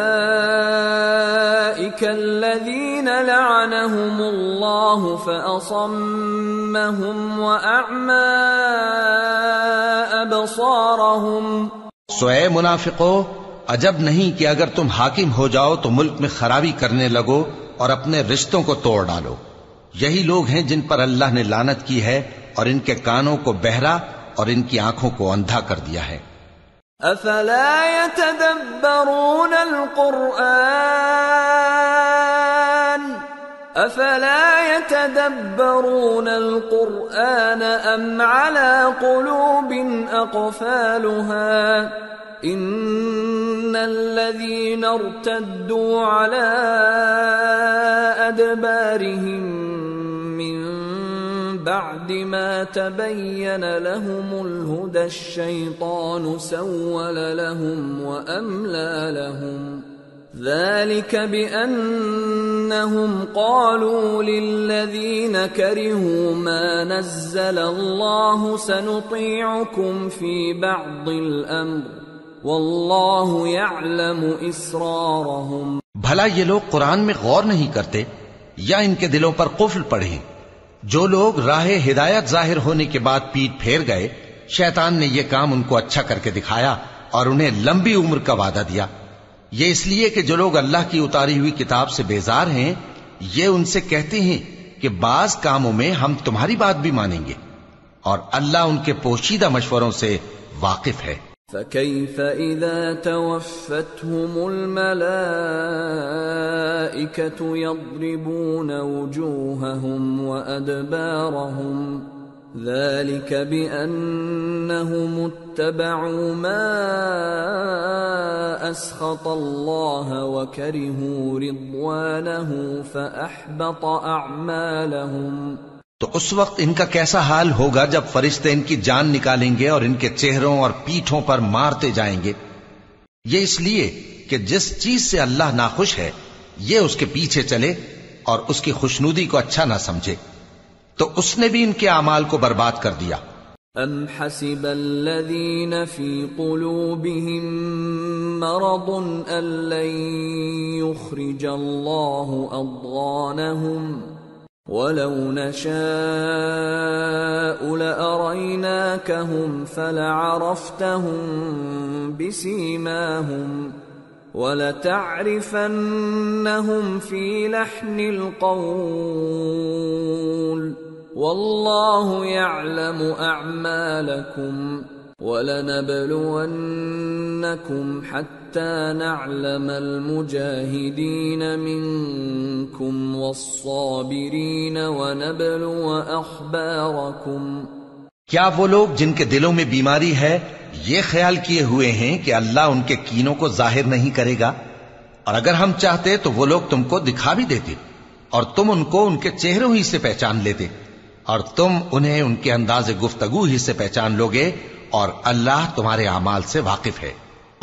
الَّذِينَ لَعَنَهُمُ اللَّهُ فَأَصَمَّهُمْ وَأَعْمَى أَبْصَارَهُمْ۔ سو اے منافقو، عجب نہیں کہ اگر تم حاکم ہو جاؤ تو ملک میں خرابی کرنے لگو اور اپنے رشتوں کو توڑ ڈالو۔ یہی لوگ ہیں جن پر اللہ نے لعنت کی ہے اور ان کے کانوں کو بہرا اور ان کی آنکھوں کو اندھا کر دیا ہے۔ افلا يتدبرون القرآن ام على قلوب اقفالها ان الذين ارتدوا على ادبارهم من بعد ما تبين لهم الهدى الشيطان سول لهم واملى لهم ذلك بأنهم قالوا للذين كرهوا ما نزل الله سنطيعكم في بعض الأمر والله يعلم إسرارهم۔ بھلا یہ لوگ قرآن میں غور نہیں کرتے یا ان کے دلوں پر قفل پڑے؟ جو لوگ راہ ہدایت ظاہر ہونے کے بعد پیٹ پھیر گئے، شیطان نے یہ کام ان کو اچھا کر کے دکھایا اور انہیں لمبی عمر کا وعدہ دیا۔ یہ اس لیے کہ جو لوگ اللہ کی اتاری ہوئی کتاب سے بیزار ہیں یہ ان سے کہتے ہیں کہ بعض کاموں میں ہم تمہاری بات بھی مانیں گے، اور اللہ ان کے پوشیدہ مشوروں سے واقف ہے۔ فَكَيْفَ إِذَا تَوَفَّتْهُمُ الْمَلَائِكَةُ يَضْرِبُونَ وُجُوهَهُمْ وَأَدْبَارَهُمْ ذلك بأنهم اتبعوا ما أسخط الله وكرهوا رضوانه فأحبط أعمالهم۔ تو اس وقت ان کا کیسا حال ہوگا جب فرشتے ان کی جان نکالیں گے اور ان کے چہروں اور پیٹھوں پر مارتے جائیں گے۔ یہ اس لیے کہ جس چیز سے اللہ ناخوش ہے یہ اس کے پیچھے چلے اور اس کی خوشنودی کو اچھا نہ سمجھے، تو اس نے بھی ان کے اعمال کو برباد کر دیا۔ أَمْ حَسِبَ الَّذِينَ فِي قُلُوبِهِم مَّرَضٌ أَن لَّن يُخْرِجَ اللَّهُ أَضْغَانَهُمْ وَلَوْ نَشَاءُ لَأَرَيْنَاكَهُمْ فَلَعَرَفْتَهُم بِسِيمَاهُمْ وَلَتَعْرِفَنَّهُمْ فِي لَحْنِ الْقَوْلِ وَاللَّهُ يَعْلَمُ أَعْمَالَكُمْ وَلَنَبْلُوَنَّكُمْ حَتَّى نَعْلَمَ الْمُجَاهِدِينَ مِنكُمْ وَالصَّابِرِينَ وَنَبْلُوَ أَخْبَارَكُمْ۔ کیا وہ لوگ جن کے دلوں میں بیماری ہے یہ خیال کیے ہوئے ہیں کہ اللہ ان کے کینوں کو ظاہر نہیں کرے گا؟ اور اگر ہم چاہتے تو وہ لوگ تم کو دکھا بھی دیتے اور تم ان کو ان کے چہروں ہی سے پہچان لیتے، اور تم انہیں ان کے انداز گفتگو ہی سے پہچان لوگے، اور اللہ تمہارے اعمال سے واقف ہے۔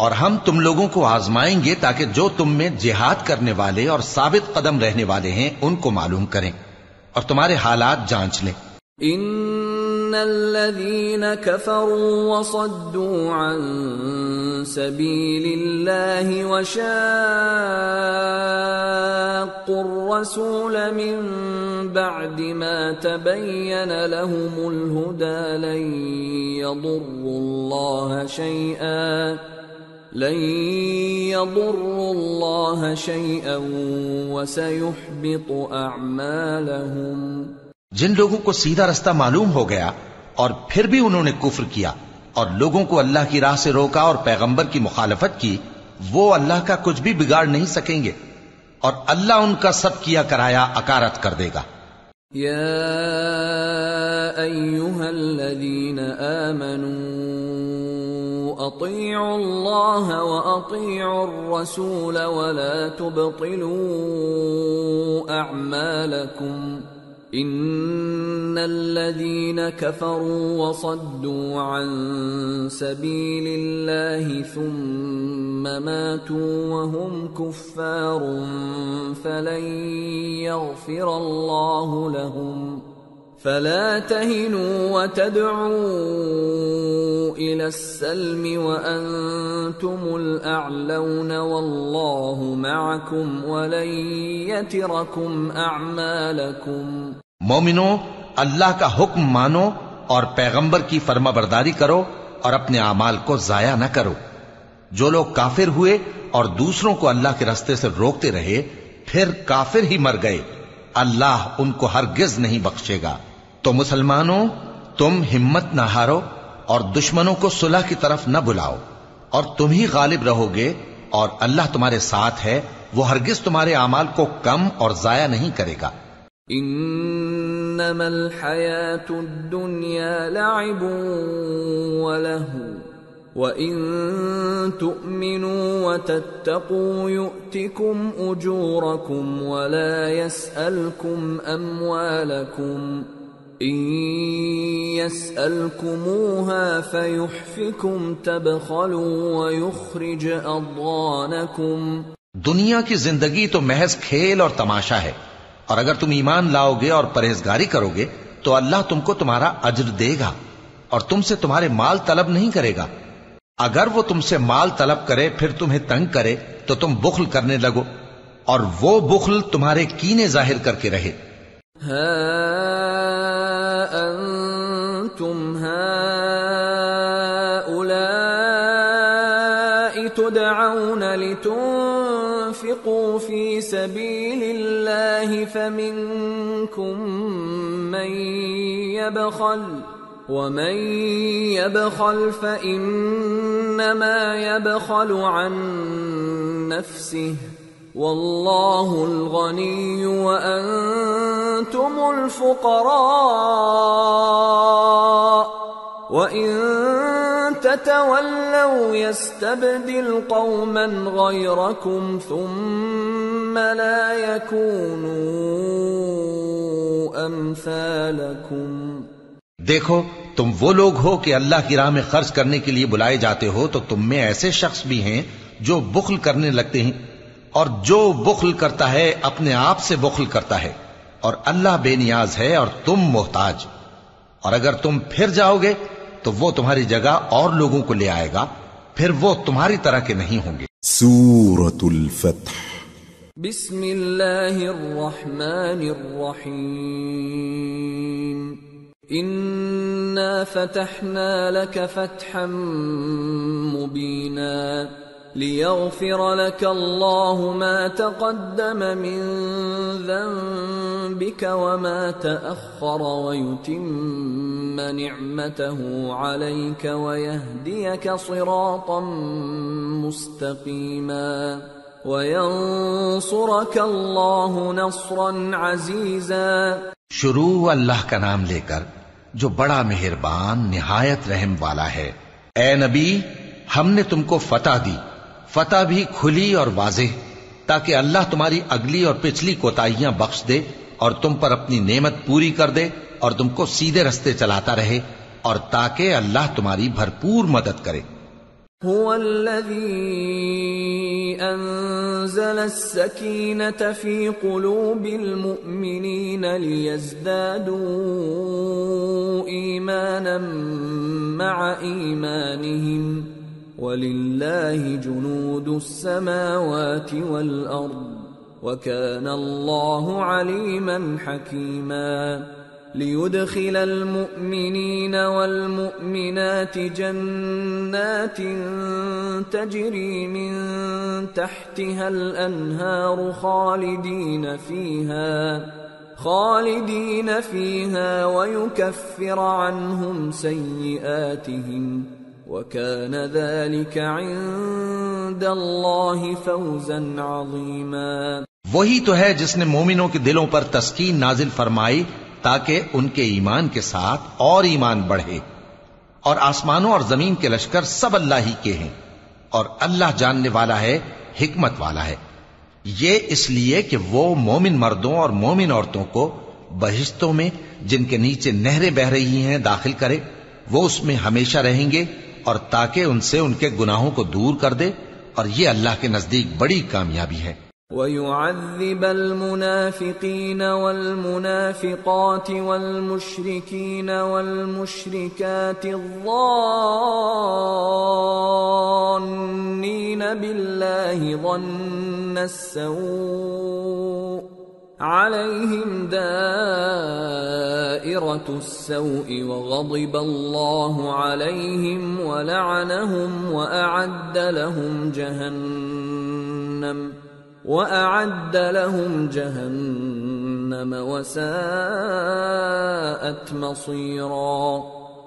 اور ہم تم لوگوں کو آزمائیں گے تاکہ جو تم میں جہاد کرنے والے اور ثابت قدم رہنے والے ہیں ان کو معلوم کریں اور تمہارے حالات جانچ لیں۔ ان الذين كفروا وصدوا عن سبيل الله وشاقوا الرسول من بعد ما تبين لهم الهدى لن يضروا الله شيئا وسيحبط اعمالهم۔ جن لوگوں کو سیدھا رستہ معلوم ہو گیا اور پھر بھی انہوں نے کفر کیا اور لوگوں کو اللہ کی راہ سے روکا اور پیغمبر کی مخالفت کی، وہ اللہ کا کچھ بھی بگاڑ نہیں سکیں گے اور اللہ ان کا سب کیا کرایا اکارت کر دے گا۔ یا ایھا الذین آمنوا اطیعوا اللہ واطیعوا الرسول ولا تبطلوا اعمالکم ان الذين كفروا وصدوا عن سبيل الله ثم ماتوا وهم كفار فلن يغفر الله لهم فلا تهنوا وتدعوا إلى السلم وأنتم الأعلون والله معكم ولن يتركم أعمالكم۔ مومنو، اللہ کا حکم مانو اور پیغمبر کی فرما برداری کرو اور اپنے اعمال کو ضائع نہ کرو۔ جو لوگ کافر ہوئے اور دوسروں کو اللہ کے راستے سے روکتے رہے پھر کافر ہی مر گئے، اللہ ان کو ہرگز نہیں بخشے گا۔ تو مسلمانوں، تم ہمت نہ ہارو اور دشمنوں کو صلح کی طرف نہ بلاؤ، اور تم ہی غالب رہو گے، اور اللہ تمہارے ساتھ ہے، وہ ہرگز تمہارے اعمال کو کم اور ضائع نہیں کرے گا۔ انما الحیاۃ الدنیا لعب ولہو وَإِن تُؤْمِنُوا وَتَتَّقُوا يُؤْتِكُمْ أُجُورَكُمْ وَلَا يَسْأَلْكُمْ أَمْوَالَكُمْ إِن يَسْأَلْكُمُوهَا فَيُحْفِكُمْ تَبْخَلُوا وَيُخْرِجْ أَضْغَانَكُمْ۔ دنیا کی زندگی تو محض کھیل اور تماشا ہے، اور اگر تم ایمان لاؤ گے اور پرہیزگاری کرو گے تو اللہ تم کو تمہارا اجر دے گا اور تم سے تمہارے مال طلب نہیں کرے گا۔ اگر وہ تم سے مال طلب کرے پھر تمہیں تنگ کرے تو تم بخل کرنے لگو، اور وہ بخل تمہارے کینے ظاہر کر کے رہے۔ ہا انتم ہؤلاء تدعون لتنفقوا في سبيل الله فمنكم من يبخل ومن يبخل فإنما يبخل عن نفسه والله الغني وأنتم الفقراء وإن تتولوا يستبدل قوما غيركم ثم لا يكونوا أمثالكم۔ دیکھو، تم وہ لوگ ہو کہ اللہ کی راہ میں خرچ کرنے کے لیے بلائے جاتے ہو، تو تم میں ایسے شخص بھی ہیں جو بخل کرنے لگتے ہیں، اور جو بخل کرتا ہے اپنے آپ سے بخل کرتا ہے، اور اللہ بے نیاز ہے اور تم محتاج۔ اور اگر تم پھر جاؤ گے تو وہ تمہاری جگہ اور لوگوں کو لے آئے گا، پھر وہ تمہاری طرح کے نہیں ہوں گے۔ سورة الفتح بسم اللہ الرحمن الرحیم انا فتحنا لك فتحا مبینا لیغفر لك الله ما تقدم من ذنبك وما تأخر ويتم نعمته عليك ويهديك صراطا مستقيما وينصرك الله نصرا عزيزا۔ شروع اللہ کا نام لے کر جو بڑا مہربان نہایت رحم والا ہے۔ اے نبی، ہم نے تم کو فتح دی، فتح بھی کھلی اور واضح، تاکہ اللہ تمہاری اگلی اور پچھلی کوتاہیاں بخش دے اور تم پر اپنی نعمت پوری کر دے اور تم کو سیدھے رستے چلاتا رہے، اور تاکہ اللہ تمہاری بھرپور مدد کرے۔ هو الذي أنزل السكينة في قلوب المؤمنين ليزدادوا إيمانا مع إيمانهم ولله جنود السماوات والأرض وكان الله عليما حكيما۔ ليدخل المؤمنين والمؤمنات جنات تجري من تحتها الأنهار خالدين فيها ويكفر عنهم سيئاتهم وكان ذلك عند الله فوزا عظيما۔ وہی تو ہے جس نے مومنوں کے دلوں پر تسکین نازل فرمائی تاکہ ان کے ایمان کے ساتھ اور ایمان بڑھے، اور آسمانوں اور زمین کے لشکر سب اللہ ہی کے ہیں، اور اللہ جاننے والا ہے، حکمت والا ہے۔ یہ اس لیے کہ وہ مومن مردوں اور مومن عورتوں کو بہشتوں میں جن کے نیچے نہریں بہ رہی ہیں داخل کرے، وہ اس میں ہمیشہ رہیں گے، اور تاکہ ان سے ان کے گناہوں کو دور کر دے، اور یہ اللہ کے نزدیک بڑی کامیابی ہے۔ وَيُعَذِّبَ الْمُنَافِقِينَ وَالْمُنَافِقَاتِ وَالْمُشْرِكِينَ وَالْمُشْرِكَاتِ الظَّانِّينَ بِاللَّهِ ظَنَّ السَّوْءِ عَلَيْهِمْ دَائِرَةُ السَّوْءِ وَغَضِبَ اللَّهُ عَلَيْهِمْ وَلَعَنَهُمْ وَأَعَدَّ لَهُمْ جَهَنَّمَ وَسَاءَتْ مَصِيرًا۔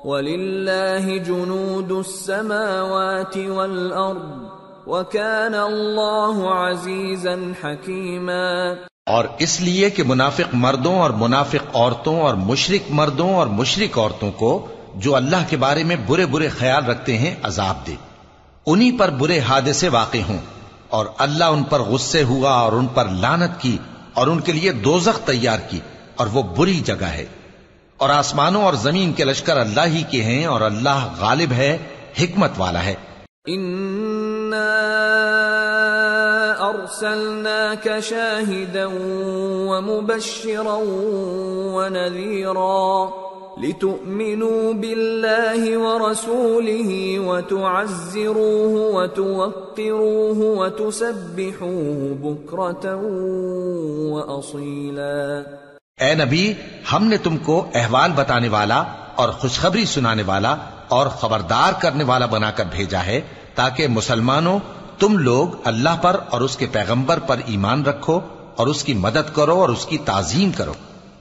وَلِلَّهِ جُنُودُ السَّمَاوَاتِ وَالْأَرْضِ وَكَانَ اللَّهُ عَزِيزًا حَكِيمًا۔ اور اس لیے کہ منافق مردوں اور منافق عورتوں اور مشرک مردوں اور مشرک عورتوں کو جو اللہ کے بارے میں برے برے خیال رکھتے ہیں عذاب دے، انہی پر برے حادثے واقع ہوں، اور اللہ ان پر غصے ہوا اور ان پر لعنت کی اور ان کے لیے دوزخ تیار کی، اور وہ بری جگہ ہے۔ اور آسمانوں اور زمین کے لشکر اللہ ہی کے ہیں، اور اللہ غالب ہے، حکمت والا ہے۔ اِنَّا أَرْسَلْنَاكَ شَاهِدًا وَمُبَشِّرًا وَنَذِيرًا لِتُؤْمِنُوا بِاللَّهِ وَرَسُولِهِ وَتُعَزِّرُوهُ وَتُوَقِّرُوهُ وَتُسَبِّحُوهُ بُكْرَةً وَأَصِيلًا۔ اے نبی، ہم نے تم کو احوال بتانے والا اور خوشخبری سنانے والا اور خبردار کرنے والا بنا کر بھیجا ہے، تاکہ مسلمانوں تم لوگ اللہ پر اور اس کے پیغمبر پر ایمان رکھو اور اس کی مدد کرو اور اس کی تعظیم کرو،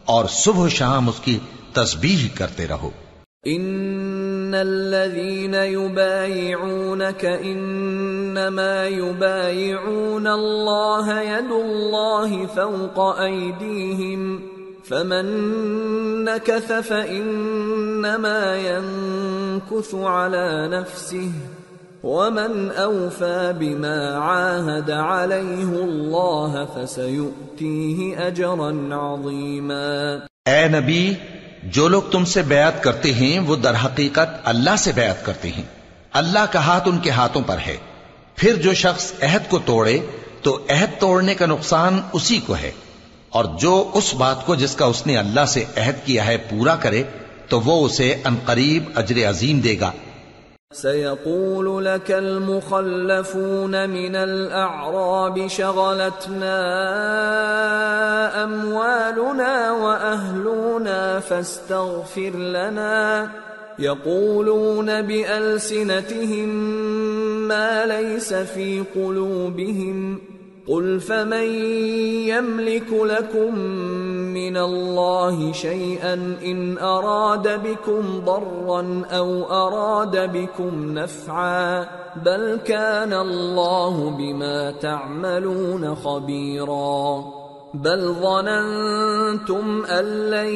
اور صبح و شام اس کی تسبیح کرتے رہو۔ ان الذين يبايعونك انما يبايعون الله يد الله فوق ايديهم فمن نكث فانما ينكث على نفسه ومن اوفى بما عاهد عليه الله فسيؤتيه اجرا عظيما۔ اے نبی، جو لوگ تم سے بیعت کرتے ہیں وہ در حقیقت اللہ سے بیعت کرتے ہیں، اللہ کا ہاتھ ان کے ہاتھوں پر ہے۔ پھر جو شخص عہد کو توڑے تو عہد توڑنے کا نقصان اسی کو ہے، اور جو اس بات کو جس کا اس نے اللہ سے عہد کیا ہے پورا کرے تو وہ اسے عنقریب اجر عظیم دے گا۔ سيقول لك المخلفون من الأعراب شغلتنا أموالنا وأهلنا فاستغفر لنا يقولون بألسنتهم ما ليس في قلوبهم قل فمن يملك لكم من الله شيئا إن أراد بكم ضرا أو أراد بكم نفعا بل كان الله بما تعملون خبيرا بل ظننتم أن لن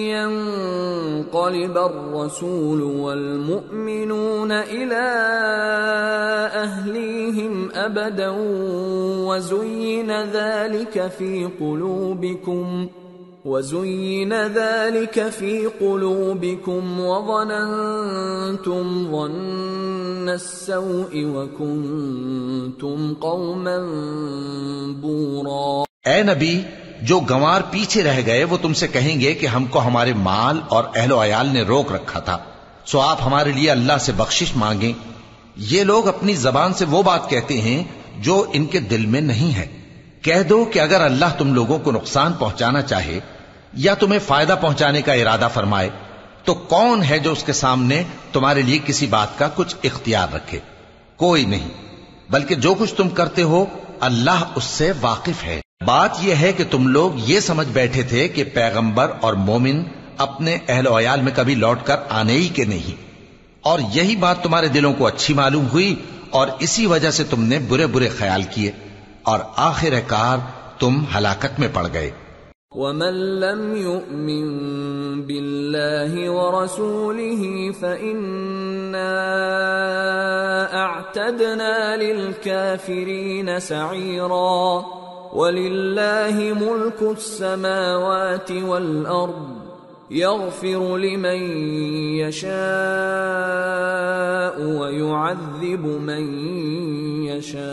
ينقلب الرسول والمؤمنون إلى أهليهم أبدا وزين ذلك في قلوبكم وظننتم ظن السوء وكنتم قوما بورا۔ اے نبی، جو گنوار پیچھے رہ گئے وہ تم سے کہیں گے کہ ہم کو ہمارے مال اور اہل و عیال نے روک رکھا تھا، سو آپ ہمارے لیے اللہ سے بخشش مانگیں۔ یہ لوگ اپنی زبان سے وہ بات کہتے ہیں جو ان کے دل میں نہیں ہے۔ کہہ دو کہ اگر اللہ تم لوگوں کو نقصان پہنچانا چاہے یا تمہیں فائدہ پہنچانے کا ارادہ فرمائے تو کون ہے جو اس کے سامنے تمہارے لیے کسی بات کا کچھ اختیار رکھے؟ کوئی نہیں، بلکہ جو کچھ تم کرتے ہو اللہ اس سے واقف ہے۔ بات یہ ہے کہ تم لوگ یہ سمجھ بیٹھے تھے کہ پیغمبر اور مومن اپنے اہل و عیال میں کبھی لوٹ کر آنے ہی کے نہیں، اور یہی بات تمہارے دلوں کو اچھی معلوم ہوئی اور اسی وجہ سے تم نے برے برے خیال کیے اور آخر کار تم ہلاکت میں پڑ گئے۔ وَمَن لَّمْ يُؤْمِن بِاللَّهِ وَرَسُولِهِ فَإِنَّا أَعْتَدْنَا لِلْكَافِرِينَ سَعِيرًا وَلِلَّهِ مُلْكُ السَّمَاوَاتِ وَالْأَرْضِ يَغْفِرُ لِمَن يَشَاءُ وَيُعَذِّبُ مَن يَشَاءُ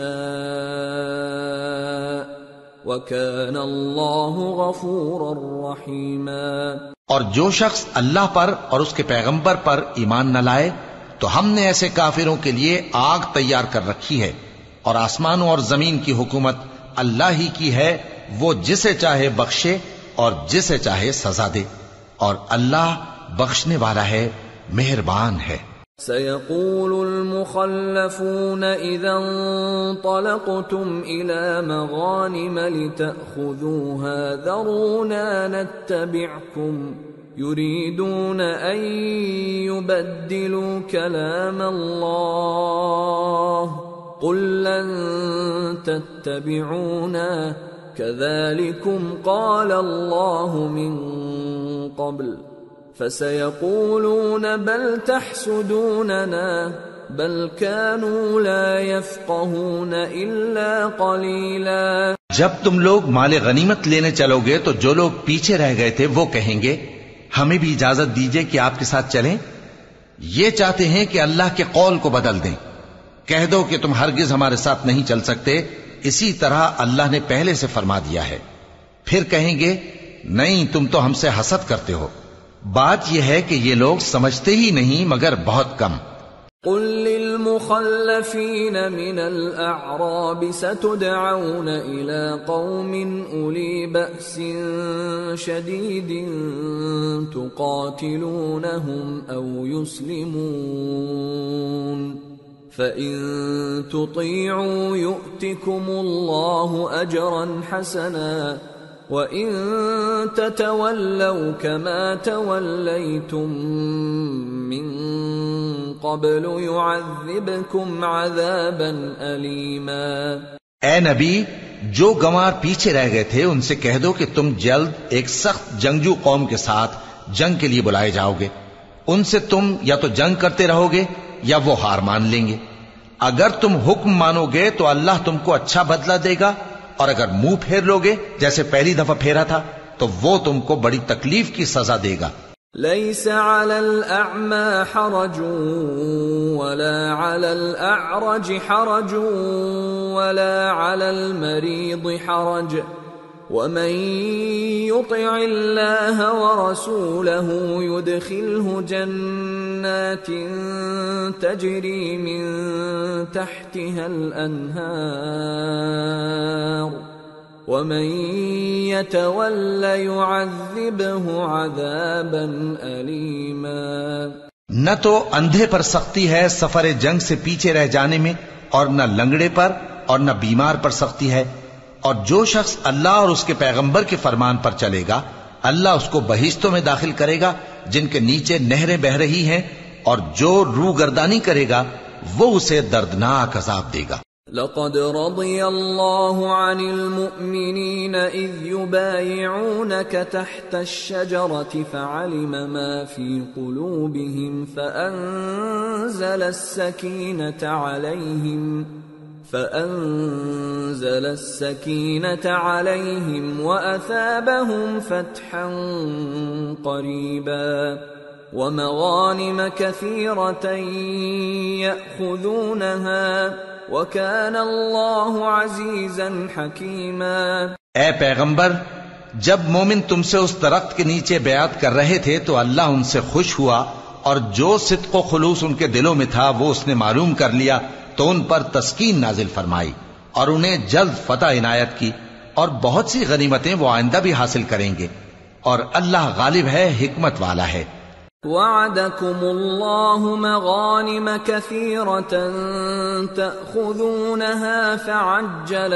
وَكَانَ اللَّهُ غَفُورًا رَّحِيمًا۔ اور جو شخص اللہ پر اور اس کے پیغمبر پر ایمان نہ لائے تو ہم نے ایسے کافروں کے لیے آگ تیار کر رکھی ہے، اور آسمانوں اور زمین کی حکومت اللہ ہی کی ہے، وہ جسے چاہے بخشے اور جسے چاہے سزا دے، اور اللہ بخشنے والا ہے، مہربان ہے۔ سيقول المخلفون إذا انطلقتم إلى مغانم لتأخذوها ذرونا نتبعكم يريدون أن يبدلوا كلام الله قل لن تتبعونا كذلكم قال الله من قبل فسيقولون بل تحسدوننا بل كانوا لا يفقهون إلا قليلا۔ جب تم لوگ مال غنیمت لینے چلو گے تو جو لوگ پیچھے رہ گئے تھے وہ کہیں گے ہمیں بھی اجازت دیجئے کہ آپ کے ساتھ چلیں، یہ چاہتے ہیں کہ اللہ کے قول کو بدل دیں۔ کہہ دو کہ تم ہرگز ہمارے ساتھ نہیں چل سکتے، اسی طرح اللہ نے پہلے سے فرما دیا ہے۔ پھر کہیں گے نہیں، تم تو ہم سے حسد کرتے ہو۔ بات یہ ہے کہ یہ لوگ سمجھتے ہی نہیں مگر بہت کم۔ قل للمخلفين من الأعراب ستدعون إلى قوم أولي بأس شديد تقاتلونهم أو يسلمون فإن تطيعوا يؤتكم الله أجرا حسنا وَإِن تَتَوَلَّوْا كَمَا تَوَلَّيْتُم مِّن قَبْلُ يُعَذِّبْكُمْ عَذَابًا أَلِيمًا۔ اے نبی، جو گنوار پیچھے رہ گئے تھے ان سے کہہ دو کہ تم جلد ایک سخت جنگجو قوم کے ساتھ جنگ کے لیے بلائے جاؤ گے، ان سے تم یا تو جنگ کرتے رہو گے یا وہ ہار مان لیں گے۔ اگر تم حکم مانو گے تو اللہ تم کو اچھا بدلہ دے گا، اور اگر منہ پھیر لوگے جیسے پہلی دفعہ پھیرا تھا تو وہ تم کو بڑی تکلیف کی سزا دے گا۔ ليس على الأعمى حرج ولا على الأعرج حرج ولا على المريض حرج ومن يطع الله ورسوله يدخله جنات تجري من تحتها الأنهار ومن يتول يعذبه عذابا أليما۔ نہ تو اندھے پر سختی ہے سفر جنگ سے پیچھے رہ جانے میں، اور نہ لنگڑے پر اور نہ بیمار پر سختی ہے، اور جو شخص اللہ اور اس کے پیغمبر کے فرمان پر چلے گا اللہ اس کو بہشتوں میں داخل کرے گا جن کے نیچے نہریں بہ رہی ہیں، اور جو روگردانی کرے گا وہ اسے دردناک عذاب دے گا۔ لقد رضي الله عن المؤمنين إذ يبايعونك تحت الشجرة فعلم ما في قلوبهم فأنزل السكينة عليهم وأثابهم فتحا قريبا ومغانم كثيرة يأخذونها وَكَانَ اللَّهُ عَزِيزًا حَكِيمًا۔ اے پیغمبر، جب مومن تم سے اس درخت کے نیچے بیعت کر رہے تھے تو اللہ ان سے خوش ہوا، اور جو صدق و خلوص ان کے دلوں میں تھا وہ اس نے معلوم کر لیا تو ان پر تسکین نازل فرمائی اور انہیں جلد فتح عنایت کی، اور بہت سی غنیمتیں وہ آئندہ بھی حاصل کریں گے، اور اللہ غالب ہے، حکمت والا ہے۔ وعدكم الله مغانم كثيرة تأخذونها فعجل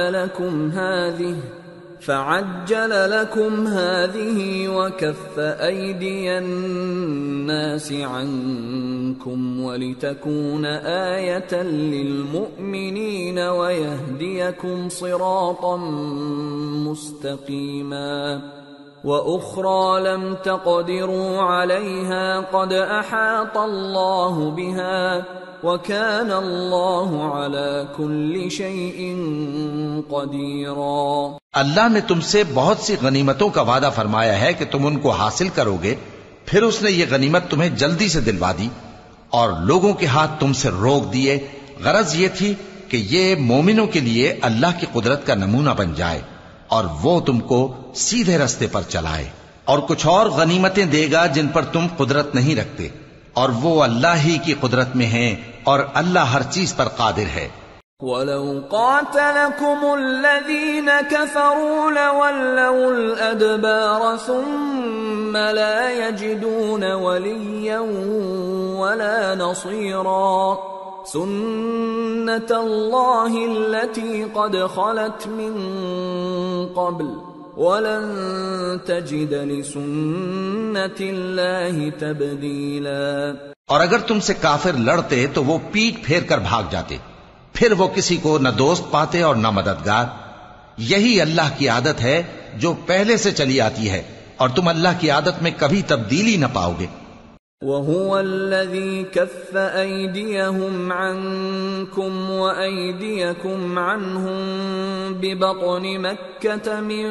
لكم هذه وكف أيدي الناس عنكم ولتكون آية للمؤمنين ويهديكم صراطا مستقيما وأخرى لم تقدروا عليها قد أحاط الله بها وكان الله على كل شيء قديرا۔ اللہ نے تم سے بہت سی غنیمتوں کا وعدہ فرمایا ہے کہ تم ان کو حاصل کرو گے، پھر اس نے یہ غنیمت تمہیں جلدی سے دلوا دی اور لوگوں کے ہاتھ تم سے روک دیے۔ غرض یہ تھی کہ یہ مومنوں کے لیے اللہ کی قدرت کا نمونہ بن جائے اور وہ تم کو سیدھے رستے پر چلائے، اور کچھ اور غنیمتیں دے گا جن پر تم قدرت نہیں رکھتے، اور وہ اللہ ہی کی قدرت میں ہیں، اور اللہ ہر چیز پر قادر ہے۔ وَلَوْ قَاتَلَكُمُ الَّذِينَ كَفَرُوا لَوَلَّوُا الْأَدْبَارَ ثُمَّ لَا يَجِدُونَ وَلِيًّا وَلَا نَصِيرًا سُنَّةَ اللَّهِ الَّتِي قَدْ خَلَتْ مِن قَبْلُ وَلَن تَجِدَ لِسُنَّةِ اللَّهِ تَبْدِيلًا۔ اور اگر تم سے کافر لڑتے تو وہ پیٹ پھیر کر بھاگ جاتے، پھر وہ کسی کو نہ دوست پاتے اور نہ مددگار۔ یہی اللہ کی عادت ہے جو پہلے سے چلی آتی ہے، اور تم اللہ کی عادت میں کبھی تبدیلی نہ پاؤ گے۔ وَهُوَ الَّذِي كَفَّ أَيْدِيَهُمْ عَنكُمْ وَأَيْدِيَكُمْ عَنْهُمْ بِبَطْنِ مَكَّةَ مِن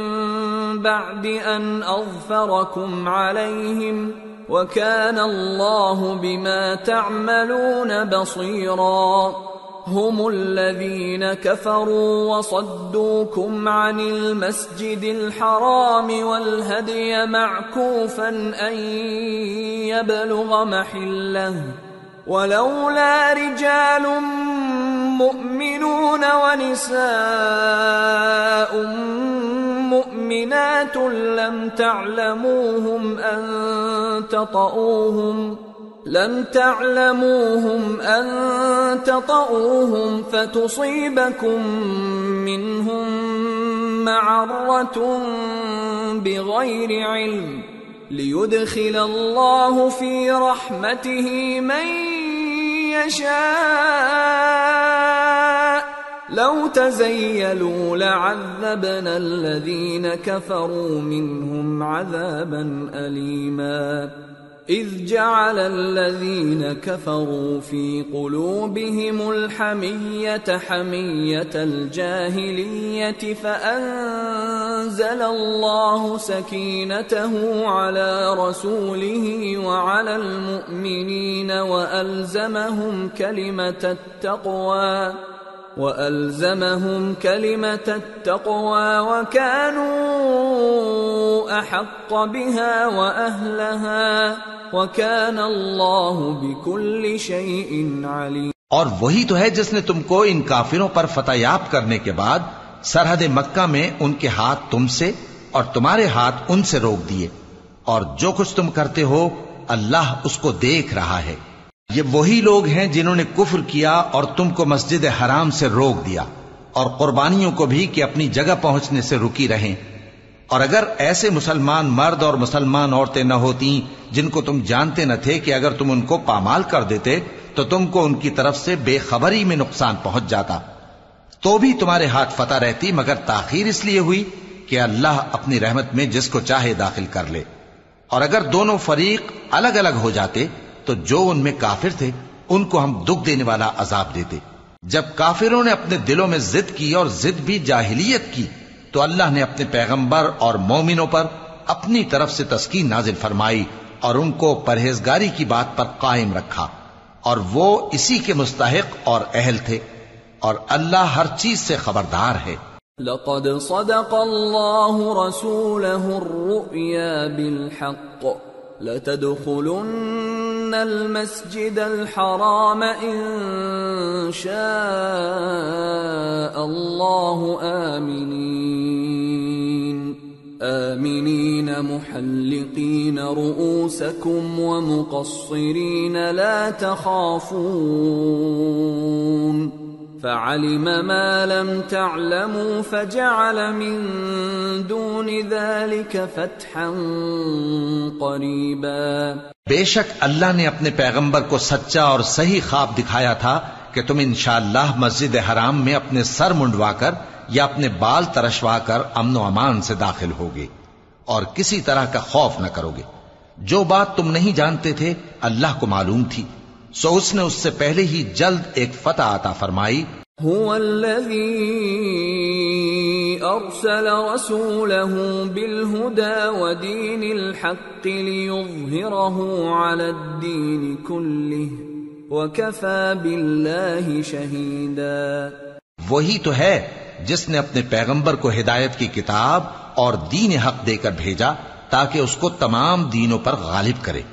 بَعْدِ أَنْ أَظْفَرَكُمْ عَلَيْهِمْ وَكَانَ اللَّهُ بِمَا تَعْمَلُونَ بَصِيرًا۔ هم الذين كفروا وصدوكم عن المسجد الحرام والهدي معكوفا أن يبلغ محله ولولا رجال مؤمنون ونساء مؤمنات لم تعلموهم أن تطؤوهم فتصيبكم منهم معرة بغير علم ليدخل الله في رحمته من يشاء لو تزيلوا لعذبنا الذين كفروا منهم عذابا أليما إذ جعل الذين كفروا في قلوبهم الحمية حمية الجاهلية فأنزل الله سكينته على رسوله وعلى المؤمنين وألزمهم كلمة التقوى وَأَلْزَمَهُمْ كَلِمَةَ التَّقْوَى وَكَانُوا أَحَقَّ بِهَا وَأَهْلَهَا وَكَانَ اللَّهُ بِكُلِّ شَيْءٍ عَلِيمٌ۔ اور وہی تو ہے جس نے تم کو ان کافروں پر فتح یاب کرنے کے بعد سرحد مکہ میں ان کے ہاتھ تم سے اور تمہارے ہاتھ ان سے روک دیے، اور جو کچھ تم کرتے ہو اللہ اس کو دیکھ رہا ہے۔ یہ وہی لوگ ہیں جنہوں نے کفر کیا اور تم کو مسجد حرام سے روک دیا، اور قربانیوں کو بھی کہ اپنی جگہ پہنچنے سے رکی رہیں۔ اور اگر ایسے مسلمان مرد اور مسلمان عورتیں نہ ہوتی جن کو تم جانتے نہ تھے کہ اگر تم ان کو پامال کر دیتے تو تم کو ان کی طرف سے بے خبری میں نقصان پہنچ جاتا، تو بھی تمہارے ہاتھ فتح رہتی، مگر تاخیر اس لیے ہوئی کہ اللہ اپنی رحمت میں جس کو چاہے داخل کر لے۔ اور اگر دونوں فریق الگ الگ ہو جاتے تو جو ان میں کافر تھے ان کو ہم دکھ دینے والا عذاب دیتے۔ جب کافروں نے اپنے دلوں میں ضد کی، اور ضد بھی جاہلیت کی، تو اللہ نے اپنے پیغمبر اور مومنوں پر اپنی طرف سے تسکین نازل فرمائی اور ان کو پرہیزگاری کی بات پر قائم رکھا، اور وہ اسی کے مستحق اور اہل تھے، اور اللہ ہر چیز سے خبردار ہے۔ لقد صدق الله رسوله الرؤيا بالحق لتدخلن المسجد الحرام إن شاء الله آمنين محلقين رؤوسكم ومقصرين لا تخافون فعلم ما لم تعلموا فجعل من دون ذلك فتحا قریبا۔ بے شک اللہ نے اپنے پیغمبر کو سچا اور صحیح خواب دکھایا تھا کہ تم انشاءاللہ مسجد حرام میں اپنے سر منڈوا کر یا اپنے بال ترشوا کر امن و امان سے داخل ہوگے اور کسی طرح کا خوف نہ کرو گے۔ جو بات تم نہیں جانتے تھے اللہ کو معلوم تھی، سو اس نے اس سے پہلے ہی جلد ایک فتح عطا فرمائی۔ هو الذي ارسل رسوله بالهدى ودين الحق ليظهره على الدين كله وكفى بالله شهيدا۔ وہی تو ہے جس نے اپنے پیغمبر کو ہدایت کی کتاب اور دین حق دے کر بھیجا تاکہ اس کو تمام دینوں پر غالب کرے،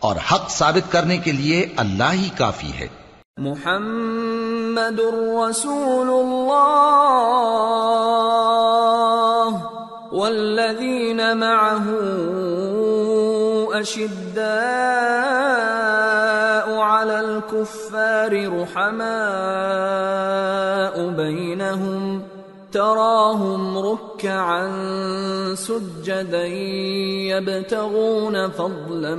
اور حق ثابت کرنے کے لیے اللہ ہی کافی ہے۔ محمد رسول اللہ والذین معه اشداء علی الکفار رحماء بینہم تراهم ركعا سجدا يبتغون فضلا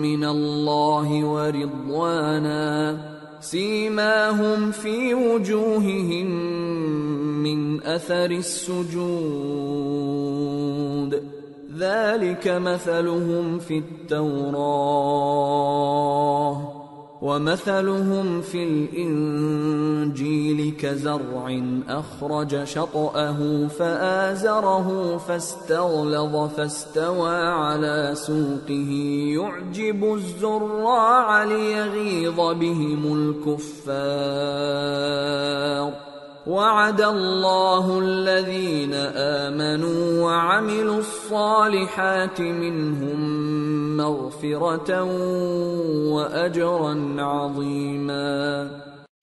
من الله ورضوانا سيماهم في وجوههم من أثر السجود ذلك مثلهم في التوراة ومثلهم في الإنجيل كزرع أخرج شطأه فآزره فاستغلظ فاستوى على سوقه يعجب الزراع ليغيظ بهم الكفار وعد الله الذين آمنوا وعملوا الصالحات منهم مغفرة وأجرا عظيما۔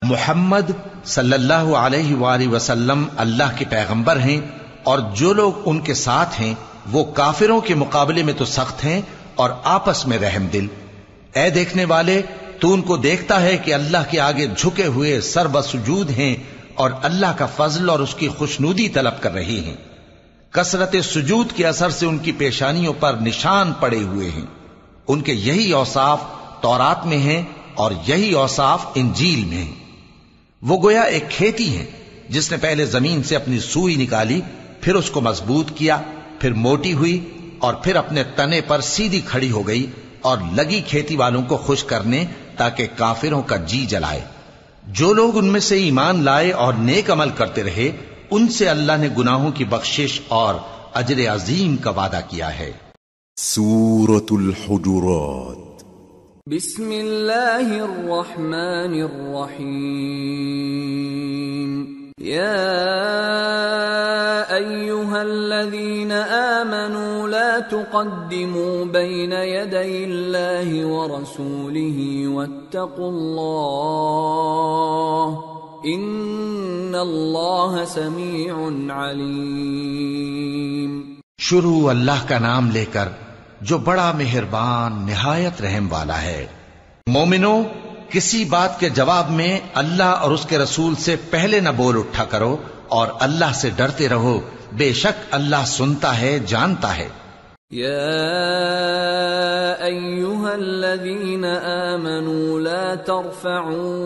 محمد صلی اللہ علیہ وآلہ وسلم اللہ کے پیغمبر ہیں، اور جو لوگ ان کے ساتھ ہیں وہ کافروں کے مقابلے میں تو سخت ہیں اور آپس میں رحم دل۔ اے دیکھنے والے، تو ان کو دیکھتا ہے کہ اللہ کے آگے جھکے ہوئے سر بسجود ہیں اور اللہ کا فضل اور اس کی خوشنودی طلب کر رہے ہیں۔ کثرت سجود کے اثر سے ان کی پیشانیوں پر نشان پڑے ہوئے ہیں۔ ان کے یہی اوصاف تورات میں ہیں اور یہی اوصاف انجیل میں ہیں۔ وہ گویا ایک کھیتی ہیں جس نے پہلے زمین سے اپنی سوئی نکالی، پھر اس کو مضبوط کیا، پھر موٹی ہوئی، اور پھر اپنے تنے پر سیدھی کھڑی ہو گئی، اور لگی کھیتی والوں کو خوش کرنے تاکہ کافروں کا جی جلائے۔ جو لوگ ان میں سے ایمان لائے اور نیک عمل کرتے رہے، ان سے اللہ نے گناہوں کی بخشش اور اجر عظیم کا وعدہ کیا ہے۔ سورة الحجرات بسم اللہ الرحمن الرحیم یا ایہا الذین آمنوا لا تقدموا بین یدی اللہ ورسولہ واتقوا اللہ ان اللہ سمیع علیم۔ شروع اللہ کا نام لے کر جو بڑا مہربان نہایت رحم والا ہے۔ مومنو، کسی بات کے جواب میں اللہ اور اس کے رسول سے پہلے نہ بول اٹھا کرو اور اللہ سے ڈرتے رہو، بے شک اللہ سنتا ہے، جانتا ہے۔ یا ایہا الذین آمنوا لا ترفعوا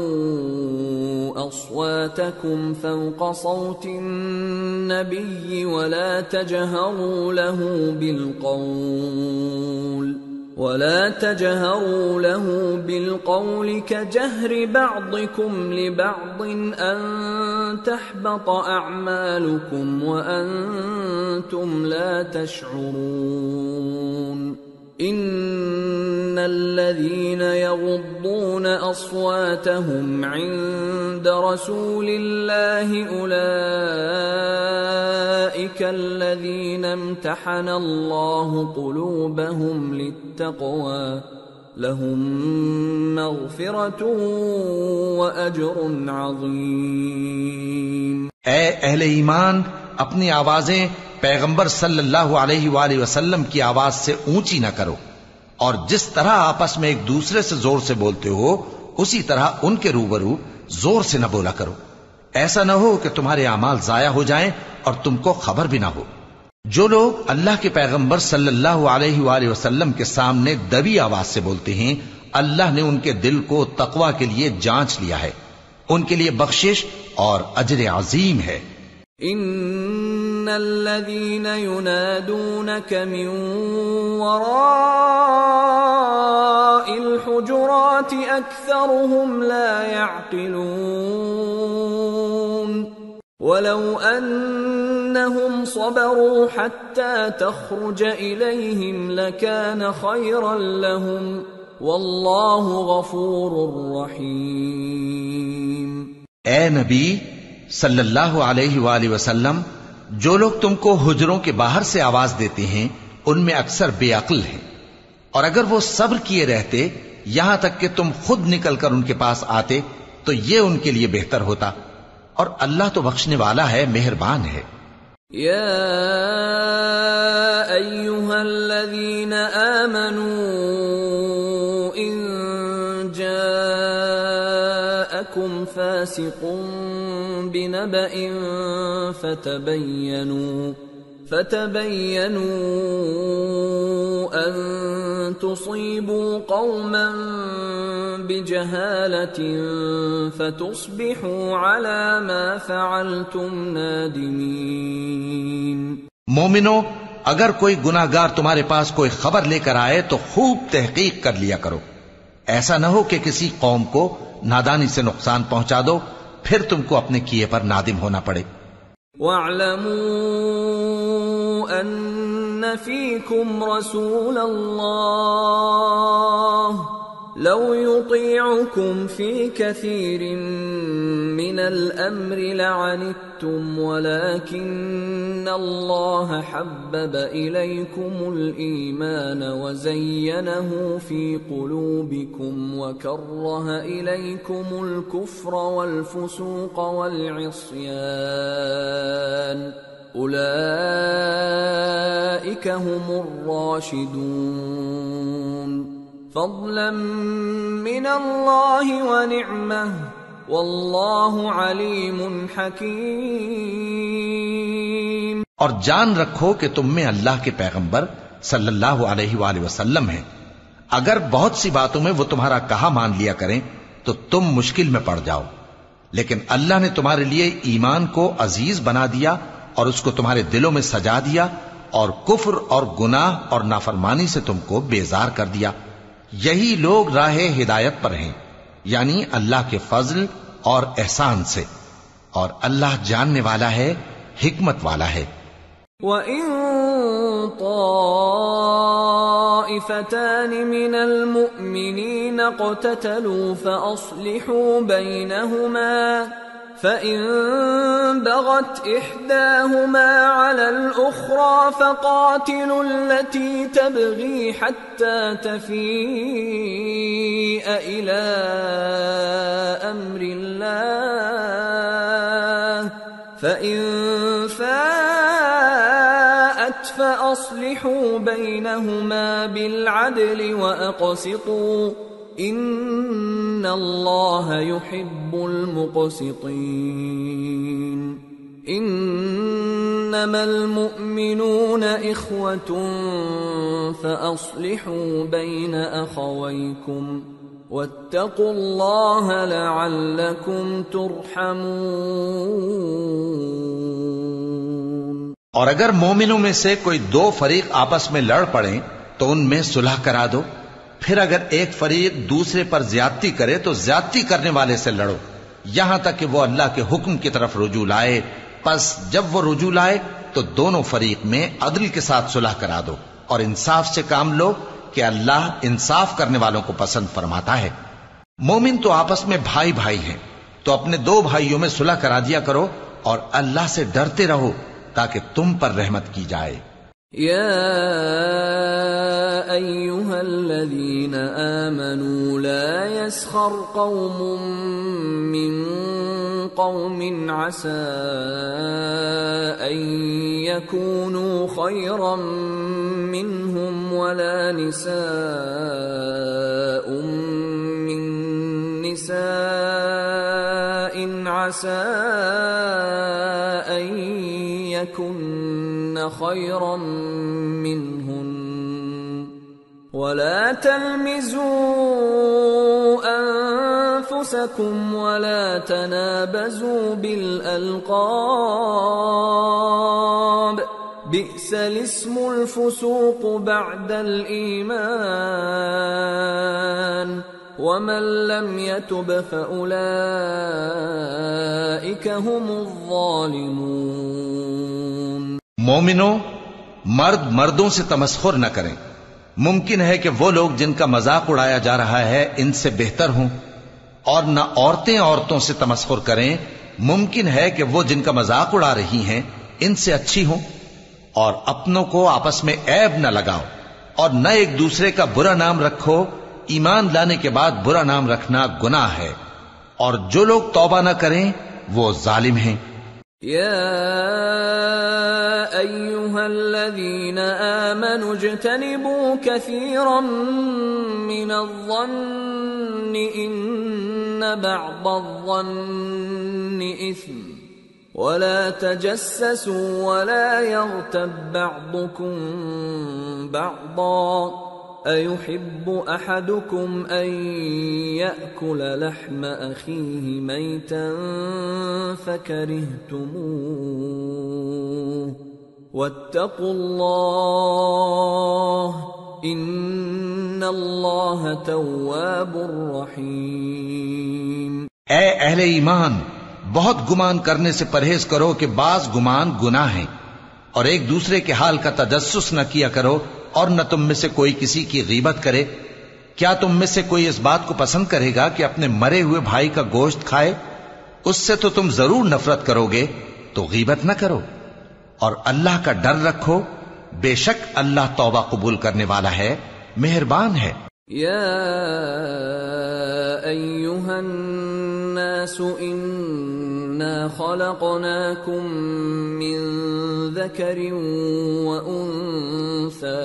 اصواتکم فوق صوت النبی ولا تجہروا له بالقول كجهر بعضكم لبعض ان تحبط اعمالكم وانتم لا تشعرون ان الذين يغضون اصواتهم عند رسول الله اولئك الذين امتحن الله قلوبهم للتقوى لهم مغفرة واجر عظيم۔ اے اہل ایمان، اپنی آوازیں پیغمبر صلی اللہ علیہ وآلہ وسلم کی آواز سے اونچی نہ کرو، اور جس طرح آپس میں ایک دوسرے سے زور سے بولتے ہو اسی طرح ان کے روبرو زور سے نہ بولا کرو، ایسا نہ ہو کہ تمہارے اعمال ضائع ہو جائیں اور تم کو خبر بھی نہ ہو۔ جو لوگ اللہ کے پیغمبر صلی اللہ علیہ وآلہ وسلم کے سامنے دبی آواز سے بولتے ہیں، اللہ نے ان کے دل کو تقوی کے لیے جانچ لیا ہے، ان کے لیے بخشش اور اجر عظیم ہے۔ ان الذين ينادونك من وراء الحجرات اكثرهم لا يعقلون ولو انهم صبروا حتى تخرج اليهم لكان خيرا لهم والله غفور رحيم۔ اے نبی صلی اللہ علیہ وآلہ وسلم، جو لوگ تم کو حجروں کے باہر سے آواز دیتے ہیں ان میں اکثر بے عقل ہیں، اور اگر وہ صبر کیے رہتے یہاں تک کہ تم خود نکل کر ان کے پاس آتے تو یہ ان کے لیے بہتر ہوتا، اور اللہ تو بخشنے والا ہے، مہربان ہے۔ یا ایہا الذین آمنوا ان جاءکم فاسق بنبأ فتبينوا أن تصيبوا قوما بجهالة فتصبحوا على ما فعلتم نادمين۔ مومنو، اگر کوئی گناہگار تمہارے پاس کوئی خبر لے کر آئے تو خوب تحقیق کر لیا کرو، ایسا نہ ہو کہ کسی قوم کو نادانی سے نقصان پہنچا دو پھر تم کو اپنے کیے پر نادم ہونا پڑے۔ وَاعْلَمُوا أَنَّ فِيكُمْ رَسُولَ اللَّهِ لَوْ يُطِيعُكُمْ فِي كَثِيرٍ مِّنَ الْأَمْرِ لَعَنِتُّمْ وَلَكِنَّ اللَّهَ حَبَّبَ إِلَيْكُمُ الْإِيمَانَ وَزَيَّنَهُ فِي قُلُوبِكُمْ وَكَرَّهَ إِلَيْكُمُ الْكُفْرَ وَالْفُسُوقَ وَالْعِصْيَانَ أُولَئِكَ هُمُ الرَّاشِدُونَ فضلا من اللہ ونعمہ واللہ علیم حکیم۔ اور جان رکھو کہ تم میں اللہ کے پیغمبر صلی اللہ علیہ وآلہ وسلم ہیں، اگر بہت سی باتوں میں وہ تمہارا کہا مان لیا کریں تو تم مشکل میں پڑ جاؤ، لیکن اللہ نے تمہارے لیے ایمان کو عزیز بنا دیا اور اس کو تمہارے دلوں میں سجا دیا، اور کفر اور گناہ اور نافرمانی سے تم کو بیزار کر دیا۔ یہی لوگ راہ ہدایت پر ہیں، یعنی اللہ کے فضل اور احسان سے، اور اللہ جاننے والا ہے، حکمت والا ہے۔ وَإِن طائفتان من المؤمنين اقتتلوا فأصلحوا بينهما فإن بغت إحداهما على الأخرى فقاتلوا التي تبغي حتى تفيء إلى أمر الله فإن فاءت فأصلحوا بينهما بالعدل وأقسطوا إن الله يحب المقسطين إنما المؤمنون إخوة فأصلحوا بين أخويكم واتقوا الله لعلكم ترحمون۔ اور اگر مومنوں میں سے کوئی دو فریق آپس میں لڑ پڑیں تو ان میں صلح کرا دو، پھر اگر ایک فریق دوسرے پر زیادتی کرے تو زیادتی کرنے والے سے لڑو یہاں تک کہ وہ اللہ کے حکم کی طرف رجوع لائے، پس جب وہ رجوع لائے تو دونوں فریق میں عدل کے ساتھ صلح کرا دو اور انصاف سے کام لو کہ اللہ انصاف کرنے والوں کو پسند فرماتا ہے۔ مومن تو آپس میں بھائی بھائی ہیں، تو اپنے دو بھائیوں میں صلح کرا دیا کرو اور اللہ سے ڈرتے رہو تاکہ تم پر رحمت کی جائے۔ یا ایھا الذین آمنوا لا يسخر قوم من قوم عسى ان يكونوا خيرا منهم ولا نساء من نساء عسى ان يكن خيرا منهن ولا تلمزوا أنفسكم ولا تنابزوا بالألقاب بئس الاسم الفسوق بعد الإيمان ومن لم يتب فأولئك هم الظالمون۔ مومنوں، مرد مردوں سے تمسخر نہ کریں۔ ممکن ہے کہ وہ لوگ جن کا مذاق اڑایا جا رہا ہے ان سے بہتر ہوں، اور نہ عورتیں عورتوں سے تمسخر کریں۔ ممکن ہے کہ وہ جن کا مذاق اڑا رہی ہیں ان سے اچھی ہوں، اور اپنوں کو آپس میں عیب نہ لگاؤ اور نہ ایک دوسرے کا برا نام رکھو۔ ایمان لانے کے بعد برا نام رکھنا گناہ ہے، اور جو لوگ توبہ نہ کریں وہ ظالم ہیں۔ یا ایھا الذین آمنوا اجتنبوا کثیرا من الظن ان بعض الظن اثم ولا تجسسوا ولا يغتب بعضكم بعضا أيحب أحدكم أن يأكل لحم أخيه ميتا فكرهتموه واتقوا الله إن الله تواب رحيم۔ اے اہل ایمان، بہت گمان کرنے سے پرہیز کرو کہ بعض گمان گناہ ہیں، اور ایک دوسرے کے حال کا تجسس نہ کیا کرو، اور نہ تم میں سے کوئی کسی کی غیبت کرے۔ کیا تم میں سے کوئی اس بات کو پسند کرے گا کہ اپنے مرے ہوئے بھائی کا گوشت کھائے؟ اس سے تو تم ضرور نفرت کرو گے، تو غیبت نہ کرو، اور اللہ کا ڈر رکھو، بے شک اللہ توبہ قبول کرنے والا ہے، مہربان ہے۔ یا ایھا الناس انا خلقناکم من ذکر وانثى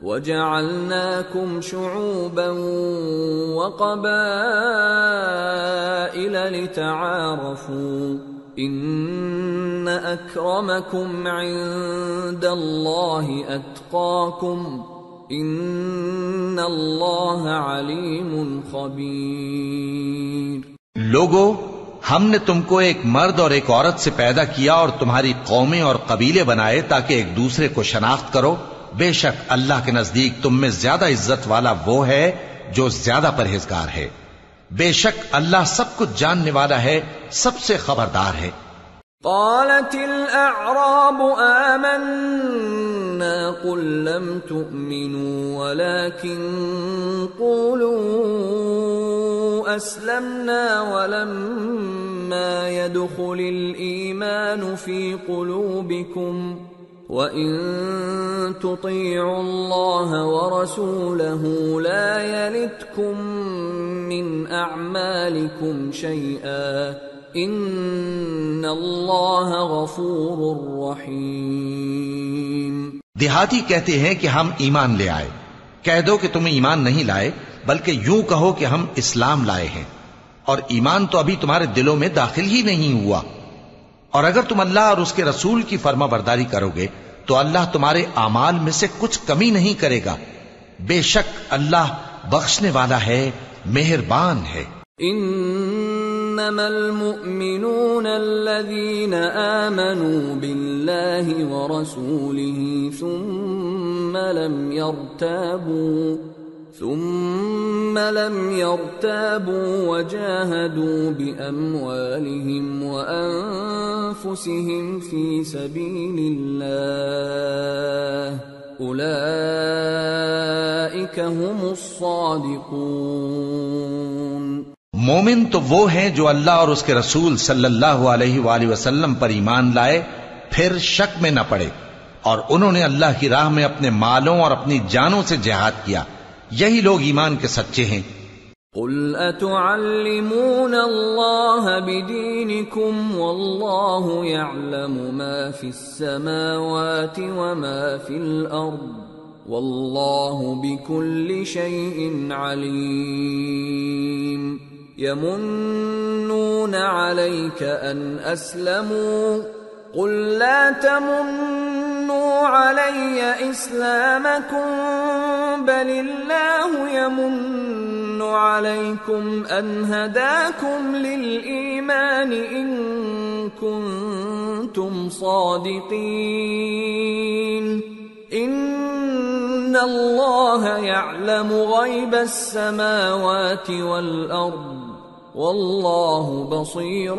وجعلناکم شعوبا وقبائل لتعارفوا ان اکرمکم عند اللہ اتقاکم ان اللہ علیم خبیر۔ لوگو، ہم نے تم کو ایک مرد اور ایک عورت سے پیدا کیا اور تمہاری قومیں اور قبیلے بنائے تاکہ ایک دوسرے کو شناخت کرو۔ بے شک اللہ کے نزدیک تم میں زیادہ عزت والا وہ ہے جو زیادہ پرہیزگار ہے۔ بے شک اللہ سب کچھ جاننے والا ہے، سب سے خبردار ہے۔ قالت الأعراب آمنا قلنا قل لم تؤمنوا ولكن قولوا أسلمنا ولما يدخل الإيمان في قلوبكم وَإِن تُطِيعُوا اللَّهَ وَرَسُولَهُ لَا يَلِتْكُم مِّنْ أَعْمَالِكُمْ شَيْئًا إِنَّ اللَّهَ غَفُورٌ رَّحِيمٌ۔ دیہاتی کہتے ہیں کہ ہم ایمان لے آئے، کہہ دو کہ تم ایمان نہیں لائے بلکہ یوں کہو کہ ہم اسلام لائے ہیں، اور ایمان تو ابھی تمہارے دلوں میں داخل ہی نہیں ہوا، اور اگر تم اللہ اور اس کے رسول کی فرما برداری کرو گے تو اللہ تمہارے اعمال میں سے کچھ کمی نہیں کرے گا، بے شک اللہ بخشنے والا ہے، مہربان ہے۔ انما المؤمنون الذين آمنوا بالله ورسوله ثم لم يرتابوا وجاهدوا بأموالهم وأنفسهم في سبيل الله أولئك هم الصادقون۔ مومن تو وہ ہیں جو اللہ اور اس کے رسول صلی اللہ علیہ وآلہ وسلم پر ایمان لائے پھر شک میں نہ پڑے، اور انہوں نے اللہ کی راہ میں اپنے مالوں اور اپنی جانوں سے جہاد کیا، یہی لوگ ایمان کے سچے ہیں۔ قل اتعلمون اللہ بدینکم واللہ یعلم ما فی السماوات وما فی الارض واللہ بکل شیء علیم۔ یمنون علیک ان اسلموا قل لا تمنوا علی اسلامکم بل اللہ یمن علیکم ان ہداکم للایمان ان کنتم صادقین ان اللہ یعلم غیب السماوات والارض واللہ بصیر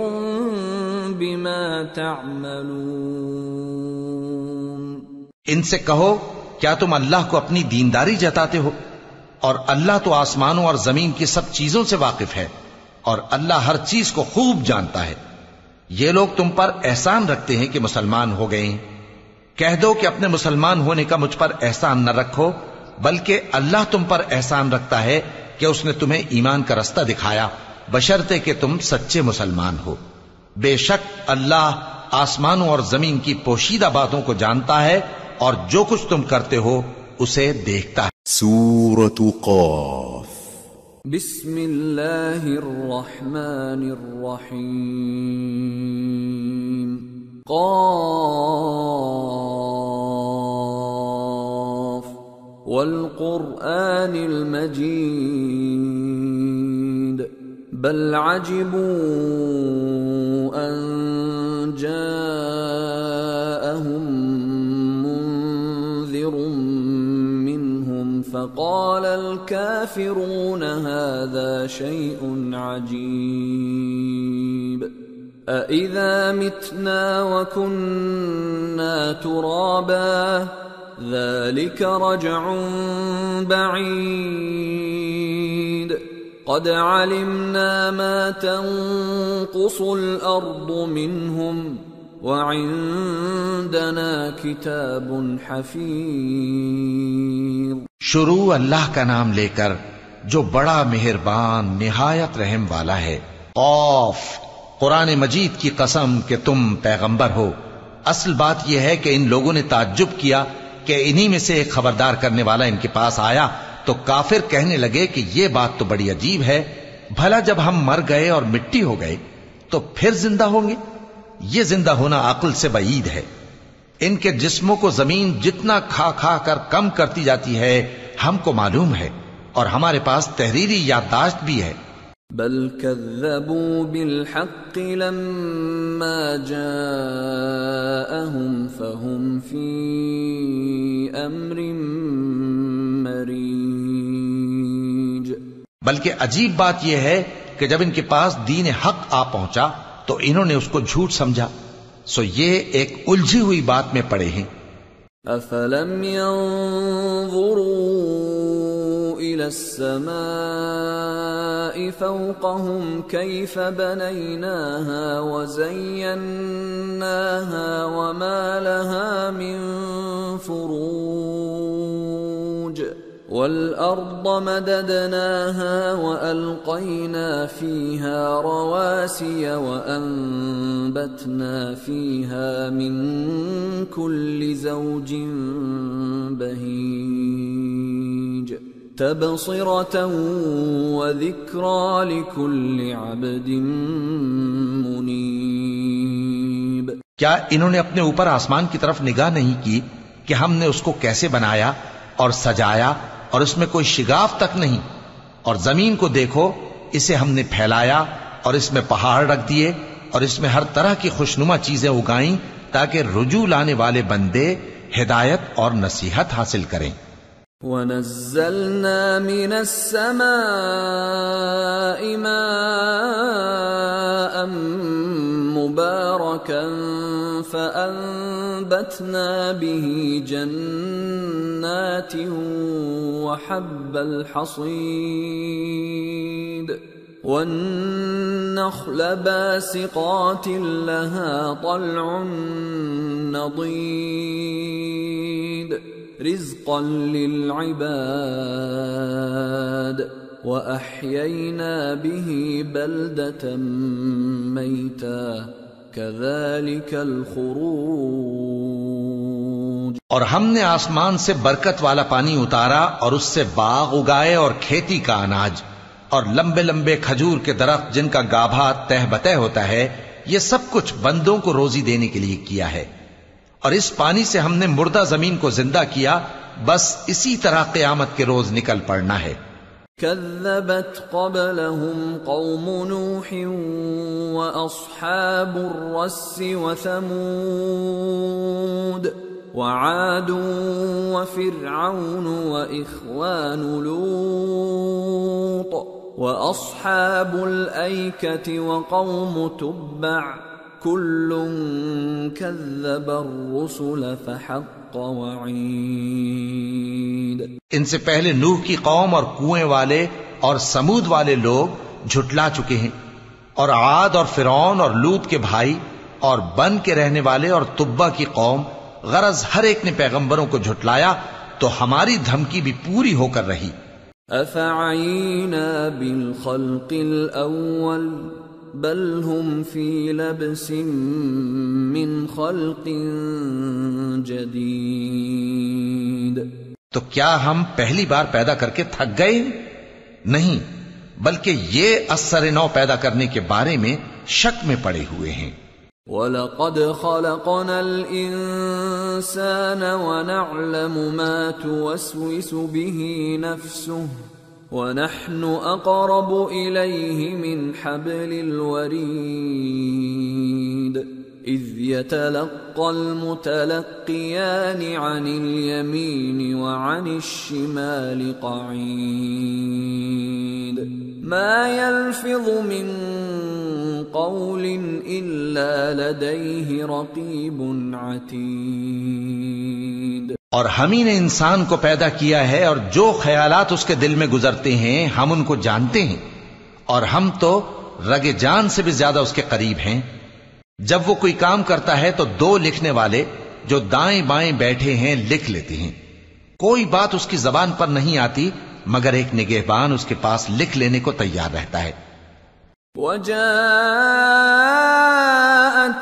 بما تعملون۔ ان سے کہو کیا تم اللہ کو اپنی دینداری جتاتے ہو؟ اور اللہ تو آسمانوں اور زمین کی سب چیزوں سے واقف ہے، اور اللہ ہر چیز کو خوب جانتا ہے۔ یہ لوگ تم پر احسان رکھتے ہیں کہ مسلمان ہو گئے ہیں، کہہ دو کہ اپنے مسلمان ہونے کا مجھ پر احسان نہ رکھو، بلکہ اللہ تم پر احسان رکھتا ہے کہ اس نے تمہیں ایمان کا رستہ دکھایا، بشرطے کہ تم سچے مسلمان ہو۔ بے شک اللہ آسمانوں اور زمین کی پوشیدہ باتوں کو جانتا ہے، اور جو کچھ تم کرتے ہو اسے دیکھتا ہے۔ سورة قاف۔ بسم اللہ الرحمن الرحیم۔ قاف والقرآن المجید بل عجبوا ان جاءهم منذر منهم فقال الكافرون هذا شيء عجيب أإذا متنا وكنا ترابا ذلك رجع بعيد قد علمنا ما تنقص الأرض منهم وعندنا كتاب حفيظ۔ شروع اللہ کا نام لے کر جو بڑا مہربان نہایت رحم والا ہے۔ قاف، قرآن مجید کی قسم کہ تم پیغمبر ہو۔ اصل بات یہ ہے کہ ان لوگوں نے تعجب کیا کہ انہی میں سے ایک خبردار کرنے والا ان کے پاس آیا، تو کافر کہنے لگے کہ یہ بات تو بڑی عجیب ہے، بھلا جب ہم مر گئے اور مٹی ہو گئے تو پھر زندہ ہوں گے؟ یہ زندہ ہونا عقل سے بعید ہے۔ ان کے جسموں کو زمین جتنا کھا کھا کر کم کرتی جاتی ہے ہم کو معلوم ہے، اور ہمارے پاس تحریری یادداشت بھی ہے۔ بل كذبوا بالحق لما جاءهم فهم في امر مريج۔ بلکہ عجیب بات یہ ہے کہ جب ان کے پاس دین حق آ پہنچا تو انہوں نے اس کو جھوٹ سمجھا، سو یہ ایک الجھی ہوئی بات میں پڑے ہیں۔ أفلم ينظروا إلى السماء فوقهم كيف بنيناها وزيناها وما لها من فروج والأرض مددناها وألقينا فيها رواسي وأنبتنا فيها من كل زوج بهيج تبصرة وذكرى لكل عبد منيب. کیا انہوں نے اپنے اوپر آسمان کی طرف نگاہ نہیں کی کہ ہم نے اس کو کیسے بنایا اور سجایا اور اس میں کوئی شگاف تک نہیں؟ اور زمین کو دیکھو، اسے ہم نے پھیلایا اور اس میں پہاڑ رکھ دیے اور اس میں ہر طرح کی خوشنما چیزیں اگائیں تاکہ رجوع لانے والے بندے ہدایت اور نصیحت حاصل کریں. وَنَزَّلْنَا مِنَ السَّمَاءِ مَاءً مُبَارَكًا فَأَنبَتْنَا بِهِ جَنَّاتٍ وَحَبَّ الْحَصِيدِ وَالنَّخْلَ بَاسِقَاتٍ لَهَا طَلْعٌ نَضِيدٌ رزقا للعباد وأحيينا به بلدة ميتا كذلك الخروج. اور ہم نے آسمان سے برکت والا پانی اتارا اور اس سے باغ اگائے اور کھیتی کا اناج اور لمبے لمبے کھجور کے درخت جن کا گابھا تہ بتہ ہوتا ہے. یہ سب کچھ بندوں کو روزی دینے کے لیے کیا ہے. اور اس پانی سے ہم نے مردہ زمین کو زندہ کیا. بس اسی طرح قیامت کے روز نکل پڑنا ہے. كذبت قبلهم قوم نوح وأصحاب الرس وثمود وعاد وفرعون وإخوان لوط وأصحاب الأيكة وقوم تبع كل كذب الرسل فحق وعيد. ان سے پہلے نوح کی قوم اور کنویں والے اور سمود والے لوگ جھٹلا چکے ہیں، اور عاد اور فرعون اور لوط کے بھائی اور بن کے رہنے والے اور تبا کی قوم، غرض ہر ایک نے پیغمبروں کو جھٹلایا تو ہماری دھمکی بھی پوری ہو کر رہی. افعینا بالخلق الاول بل هم فی لبس من خلق جدید. تو کیا ہم پہلی بار پیدا کر کے تھک گئے؟ نہیں، بلکہ یہ اثر نو پیدا کرنے کے بارے میں شک میں پڑے ہوئے ہیں. وَلَقَدْ خَلَقْنَا الْإِنسَانَ وَنَعْلَمُ مَا تُوَسْوِسُ بِهِ نَفْسُهُ وَنَحْنُ أَقْرَبُ إِلَيْهِ مِنْ حَبْلِ الْوَرِيدِ إِذْ يَتَلَقَّى الْمُتَلَقِّيَانِ عَنِ الْيَمِينِ وَعَنِ الشِّمَالِ قَعِيدٌ مَا يَلْفِظُ مِنْ قَوْلٍ إِلَّا لَدَيْهِ رَقِيبٌ عَتِيدٌ. اور ہم ہی نے انسان کو پیدا کیا ہے اور جو خیالات اس کے دل میں گزرتے ہیں ہم ان کو جانتے ہیں، اور ہم تو رگ جان سے بھی زیادہ اس کے قریب ہیں. جب وہ کوئی کام کرتا ہے تو دو لکھنے والے جو دائیں بائیں بیٹھے ہیں لکھ لیتے ہیں. کوئی بات اس کی زبان پر نہیں آتی مگر ایک نگہبان اس کے پاس لکھ لینے کو تیار رہتا ہے. وَجَاءَتْ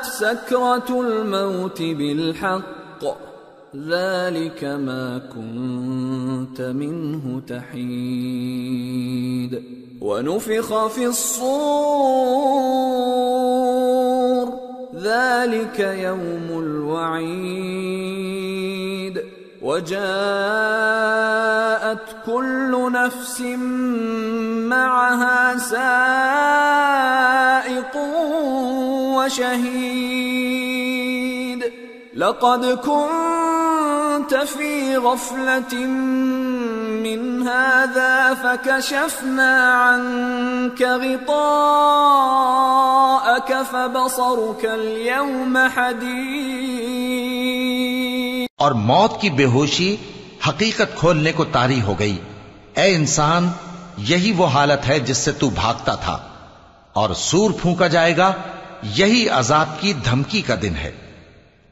سَكْرَةُ الْمَوْتِ بِالْحَقِّ ذَلِكَ مَا كُنْتَ مِنْهُ تَحِيدُ وَنُفِخَ فِي الصُّورِ ذَلِكَ يَوْمُ الْوَعِيدِ وَجَاءَتْ كُلُّ نَفْسٍ مَعَهَا سَائِقٌ وَشَهِيدٌ لَقَدْ كُنْتَ فِي غَفْلَةٍ مِّنْ هَذَا فَكَشَفْنَا عَنْكَ غِطَاءَكَ فَبَصَرُكَ الْيَوْمَ حَدِيدٌ. اور موت کی بے ہوشی حقیقت کھولنے کو طاری ہو گئی۔ اے انسان، یہی وہ حالت ہے جس سے تو بھاگتا تھا، اور سور پھونکا جائے گا، یہی عذاب کی دھمکی کا دن ہے۔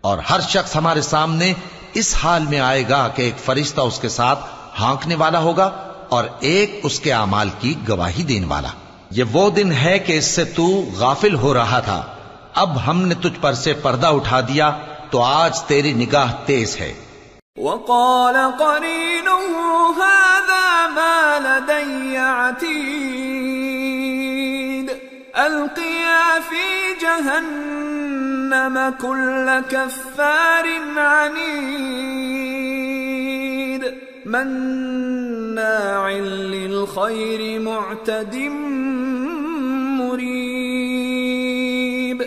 اور ہر شخص ہمارے سامنے اس حال میں آئے گا کہ ایک فرشتہ اس کے ساتھ ہانکنے والا ہوگا اور ایک اس کے اعمال کی گواہی دینے والا۔ یہ وہ دن ہے کہ اس سے تو غافل ہو رہا تھا، اب ہم نے تجھ پر سے پردہ اٹھا دیا تو آج تیری نگاہ تیز ہے۔ وقال قرينه هذا ما لدي عتيد القيا في جهنم كل كفار عنيد مناع للخير معتد مريب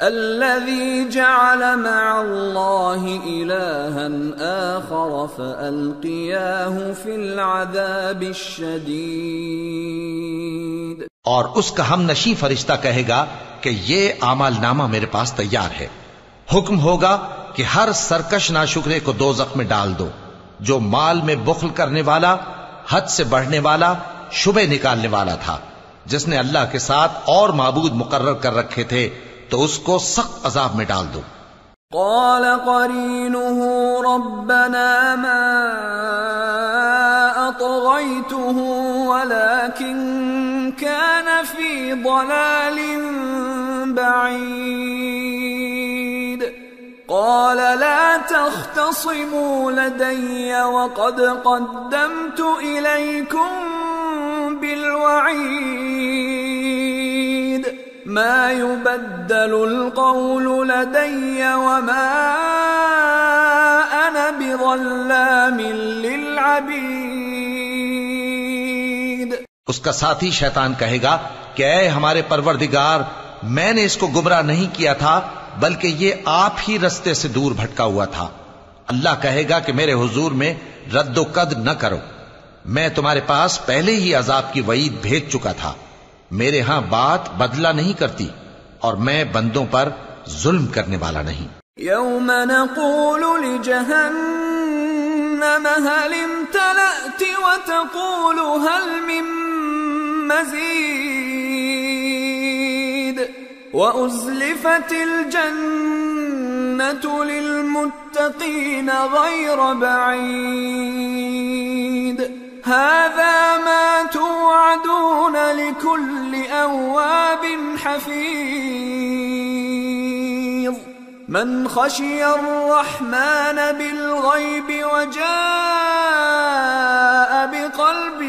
الذي جعل مع الله إلها آخر فألقياه في العذاب الشديد۔ اور اس کا ہم نشیں فرشتہ کہے گا کہ یہ اعمال نامہ میرے پاس تیار ہے۔ حکم ہوگا کہ ہر سرکش ناشکرے کو دوزخ میں ڈال دو، جو مال میں بخل کرنے والا، حد سے بڑھنے والا، شبہ نکالنے والا تھا، جس نے اللہ کے ساتھ اور معبود مقرر کر رکھے تھے، تو اس کو سخت عذاب میں ڈال دو۔ قال قرينه ربنا ما أطغيته ولكن كان في ضلال بعيد قال لا تختصموا لدي وقد قدمت إليكم بالوعيد ما يبدل القول لدي وما أنا بظلام للعبيد۔ اس کا ساتھی شیطان کہے گا کہ اے ہمارے پروردگار، میں نے اس کو گمراہ نہیں کیا تھا بلکہ یہ آپ ہی رستے سے دور بھٹکا ہوا تھا۔ اللہ کہے گا کہ میرے حضور میں رد و قد نہ کرو، میں تمہارے پاس پہلے ہی عذاب کی وعید بھیج چکا تھا۔ میرے ہاں بات بدلہ نہیں کرتی اور میں بندوں پر ظلم کرنے والا نہیں۔ يوم نقول لجهنم هل امتلأت وتقول هل من مزيد وأزلفت الجنة للمتقين غير بعيد هذا ما توعدون لكل أواب حفيظ من خشي الرحمن بالغيب وجاء بقلب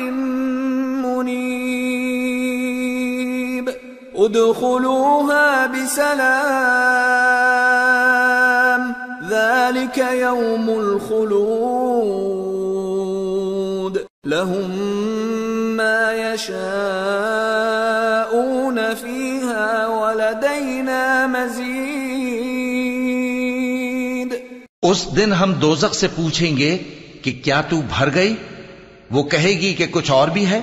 منيب ادخلوها بسلام ذلك يوم الخلود لهم ما يشاءون فيها ولدينا مزيد۔ اس دن ہم دوزخ سے پوچھیں گے کہ کیا تو بھر گئی؟ وہ کہے گی کہ کچھ اور بھی ہے،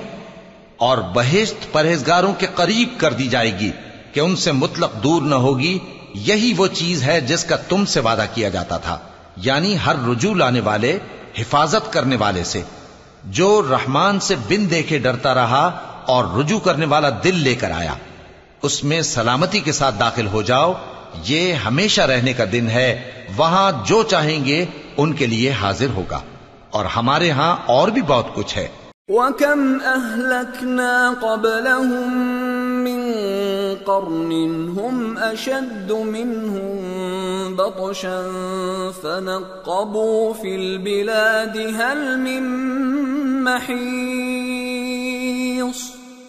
اور بہشت پرہیزگاروں کے قریب کر دی جائے گی کہ ان سے مطلق دور نہ ہوگی۔ یہی وہ چیز ہے جس کا تم سے وعدہ کیا جاتا تھا، یعنی ہر رجوع لانے والے، حفاظت کرنے والے سے، جو رحمان سے بن دیکھے ڈرتا رہا اور رجوع کرنے والا دل لے کر آیا، اس میں سلامتی کے ساتھ داخل ہو جاؤ۔ یہ ہمیشہ رہنے کا دن ہے، وہاں جو چاہیں گے ان کے لیے حاضر ہوگا، اور ہمارے ہاں اور بھی بہت کچھ ہے۔ وَكَمْ أَهْلَكْنَا قَبْلَهُمْ مِنْ قَرْنٍ هُمْ أَشَدُّ مِنْهُمْ بَطْشًا فَنَقَّبُوا فِي الْبِلَادِ هَلْ مِنْ مَحِيصٍ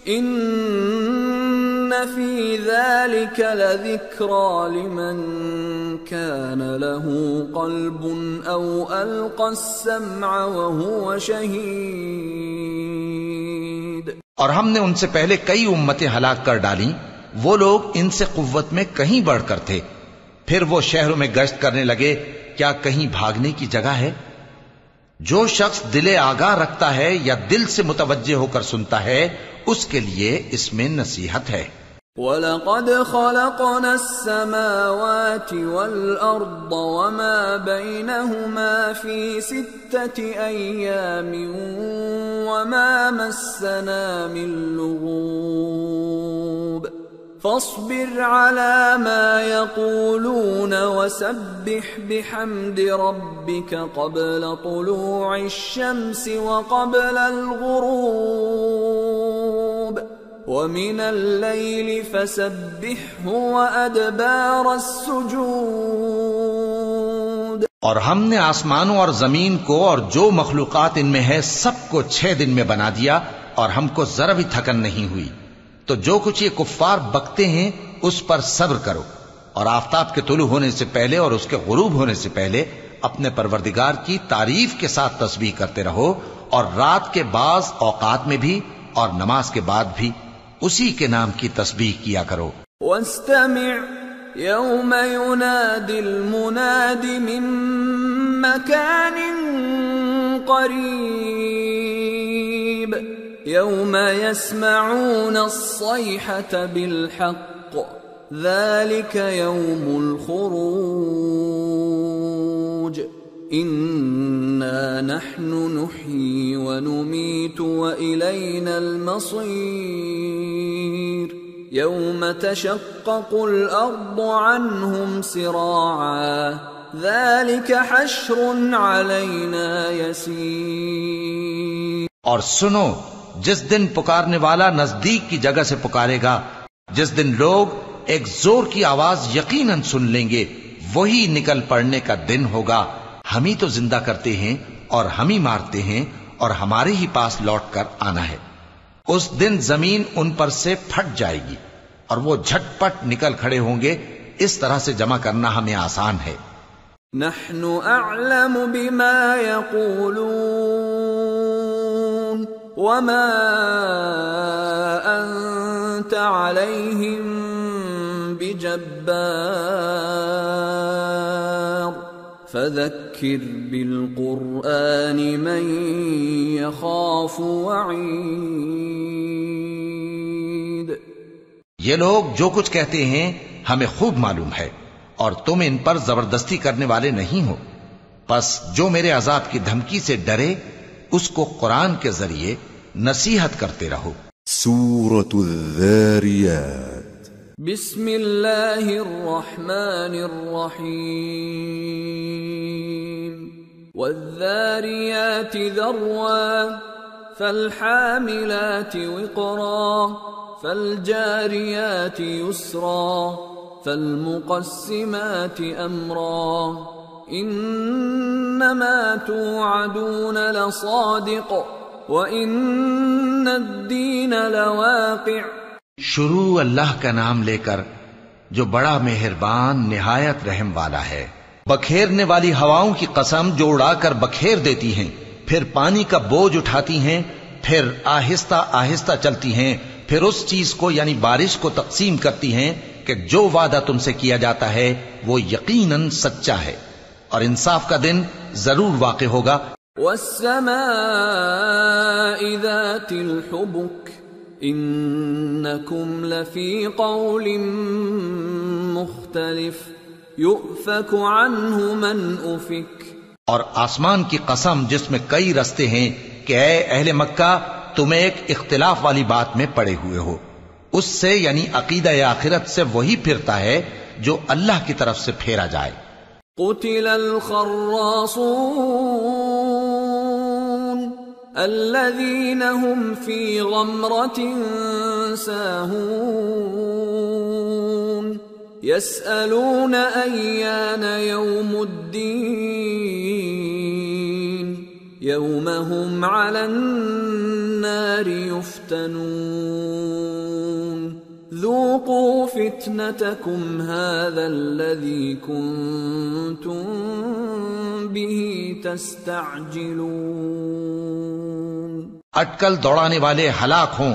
إِنَّ فِي ذَلِكَ لَذِكْرَى لِمَنْ كَانَ لَهُ قَلْبٌ أَوْ أَلْقَى السَّمْعَ وَهُوَ شَهِيدٌ۔ اور ہم نے ان سے پہلے کئی امتیں ہلاک کر ڈالیں، وہ لوگ ان سے قوت میں کہیں بڑھ کر تھے۔ پھر وہ شہروں میں گشت کرنے لگے، کیا کہیں بھاگنے کی جگہ ہے؟ جو شخص دل آگاہ رکھتا ہے یا دل سے متوجہ ہو کر سنتا ہے، اس کے لیے اس میں نصیحت ہے۔ وَلَقَدْ خَلَقْنَا السَّمَاوَاتِ وَالْأَرْضَ وَمَا بَيْنَهُمَا فِي 6 أَيَّامٍ وَمَا مَسَّنَا مِن لُّغُوبٍ فاصبر على ما يقولون وسبح بحمد ربك قبل طلوع الشمس وقبل الغروب ومن الليل فسبحه وأدبار السجود. اور ہم نے آسمانوں اور زمین کو اور جو مخلوقات ان میں ہے سب کو 6 دن میں بنا دیا اور ہم کو ذرا بھی تھکن نہیں ہوئی. تو جو کچھ یہ کفار بکتے ہیں اس پر صبر کرو اور آفتاب کے طلوع ہونے سے پہلے اور اس کے غروب ہونے سے پہلے اپنے پروردگار کی تعریف کے ساتھ تسبیح کرتے رہو اور رات کے بعض اوقات میں بھی اور نماز کے بعد بھی اسی کے نام کی تسبیح کیا کرو. واستمع يوم ينادي المناد من مكان قريب يوم يسمعون الصيحة بالحق ذلك يوم الخروج إنا نحن نحيي ونميت وإلينا المصير يوم تشقق الأرض عنهم سراعا ذلك حشر علينا يسير. اور سنو جس دن پکارنے والا نزدیک کی جگہ سے پکارے گا، جس دن لوگ ایک زور کی آواز یقیناً سن لیں گے، وہی نکل پڑنے کا دن ہوگا. ہم ہی تو زندہ کرتے ہیں اور ہم ہی مارتے ہیں اور ہمارے ہی پاس لوٹ کر آنا ہے. اس دن زمین ان پر سے پھٹ جائے گی اور وہ جھٹ پٹ نکل کھڑے ہوں گے. اس طرح سے جمع کرنا ہمیں آسان ہے. نحن اعلم بما يقولون وما انت عليهم بجبار فذكر بالقرآن من يخاف وعيد. یہ لوگ جو کچھ کہتے ہیں ہمیں خوب معلوم ہے اور تم ان پر زبردستی کرنے والے نہیں ہو. پس جو میرے عذاب کی دھمکی سے ڈرے اس کو قرآن کے ذریعے نصیحت کرتے رہو. سورة الذاريات بسم اللہ الرحمن الرحیم. والذاریات ذروا فالحاملات وقرا فالجاریات یسرا فالمقسمات امرا انما توعدون لصادق وان الدین لواقع. شروع اللہ کا نام لے کر جو بڑا مہربان نہایت رحم والا ہے. بکھیرنے والی ہواؤں کی قسم جو اڑا کر بکھیر دیتی ہیں، پھر پانی کا بوجھ اٹھاتی ہیں، پھر آہستہ آہستہ چلتی ہیں، پھر اس چیز کو یعنی بارش کو تقسیم کرتی ہیں کہ جو وعدہ تم سے کیا جاتا ہے وہ یقیناً سچا ہے اور انصاف کا دن ضرور واقع ہوگا. والسماء ذات الحبك انکم لفی قول مختلف یؤفک عنہ من افک. اور آسمان کی قسم جس میں کئی رستے ہیں کہ اے اہل مکہ تم ایک اختلاف والی بات میں پڑے ہوئے ہو. اس سے یعنی عقیدہ آخرت سے وہی پھرتا ہے جو اللہ کی طرف سے پھیرا جائے. قتل الخراصون الذين هم في غمرة ساهون يسألون أيان يوم الدين يوم هم على النار يفتنون ذوقوا فتنتكم هذا الذي كنتم به تستعجلون. اٹکل دوڑانے والے ہلاک ہوں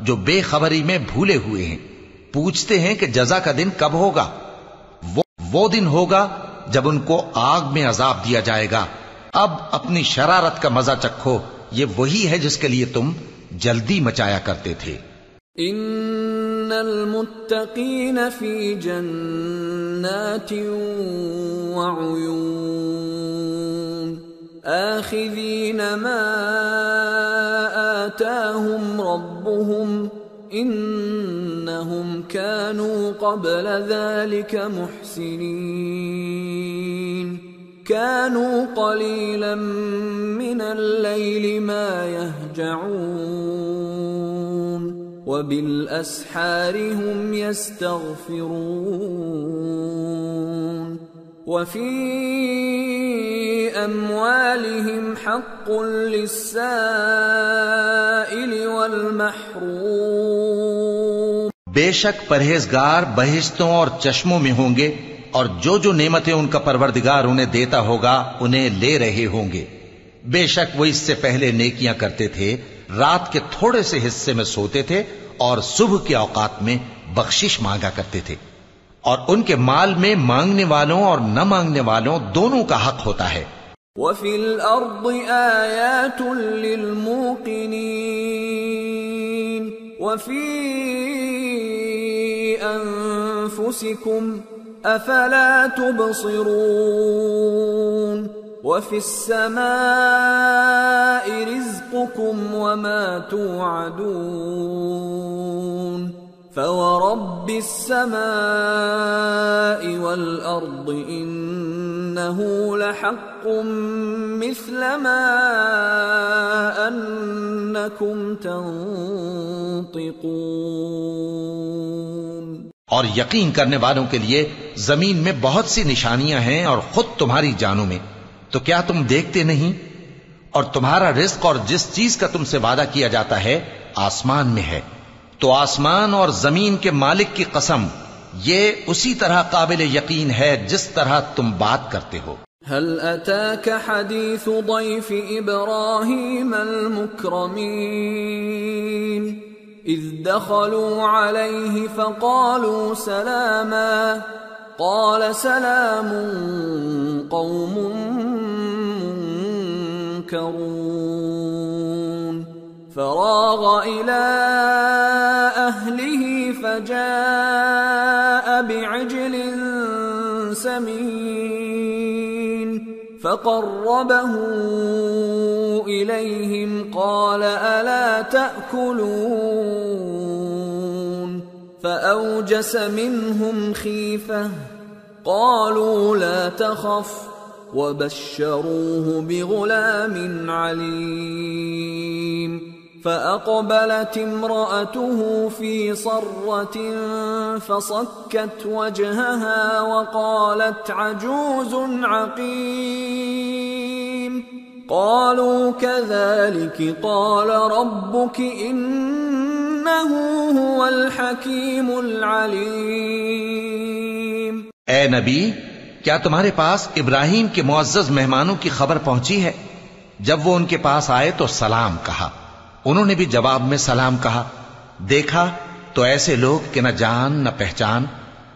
جو بے خبری میں بھولے ہوئے ہیں. پوچھتے ہیں کہ جزا کا دن کب ہوگا. وہ دن ہوگا جب ان کو آگ میں عذاب دیا جائے گا. اب اپنی شرارت کا مزہ چکھو، یہ وہی ہے جس کے لیے تم جلدی مچایا کرتے تھے. ان المتقين في جنات وعيون آخذين ما آتاهم ربهم إنهم كانوا قبل ذلك محسنين كانوا قليلا من الليل ما يهجعون وبالأسحار هم يستغفرون وفي أموالهم حق للسائل والمحروم بے شک پرہیزگار بہشتوں اور چشموں میں ہوں گے، اور جو نعمتیں ان کا پروردگار انہیں دیتا ہوگا انہیں لے رہے ہوں گے۔ بے شک وہ اس سے پہلے نیکیاں کرتے تھے، رات کے تھوڑے سے حصے میں سوتے تھے اور صبح کے اوقات میں بخشش مانگا کرتے تھے، اور ان کے مال میں مانگنے والوں اور نہ مانگنے والوں دونوں کا حق ہوتا ہے۔ وَفِي الْأَرْضِ آيَاتٌ لِّلْمُوقِنِينَ وَفِي أَنفُسِكُمْ أَفَلَا تُبْصِرُونَ وَفِي السَّمَاءِ رِزْقُكُمْ وَمَا تُوعَدُونَ فَوَرَبِّ السَّمَاءِ وَالْأَرْضِ إِنَّهُ لَحَقٌّ مِثْلَ مَا أَنَّكُمْ تَنطِقُونَ۔ اور یقین کرنے والوں کے لیے زمین میں بہت سی نشانیاں ہیں اور خود تمہاری جانوں میں، تو کیا تم دیکھتے نہیں؟ اور تمہارا رزق اور جس چیز کا تم سے وعدہ کیا جاتا ہے آسمان میں ہے، تو آسمان اور زمین کے مالک کی قسم یہ اسی طرح قابل یقین ہے جس طرح تم بات کرتے ہو۔ هل أتاك حديث ضيف إبراهيم المكرمين إذ دخلوا عليه فقالوا سلاما قال سلام قوم منكرون فراغ إلى أهله فجاء بعجل سمين فقربه إليهم قال ألا تأكلون فأوجس منهم خيفة قالوا لا تخف وبشروه بغلام عليم فأقبلت امرأته في صرة فصكت وجهها وقالت عجوز عقيم قالوا كذلك قال ربك إنه هو الحكيم العليم۔ اے نبی، کیا تمہارے پاس ابراہیم کے معزز مہمانوں کی خبر پہنچی ہے؟ جب وہ ان کے پاس آئے تو سلام کہا، انہوں نے بھی جواب میں سلام کہا۔ دیکھا تو ایسے لوگ کہ نہ جان نہ پہچان۔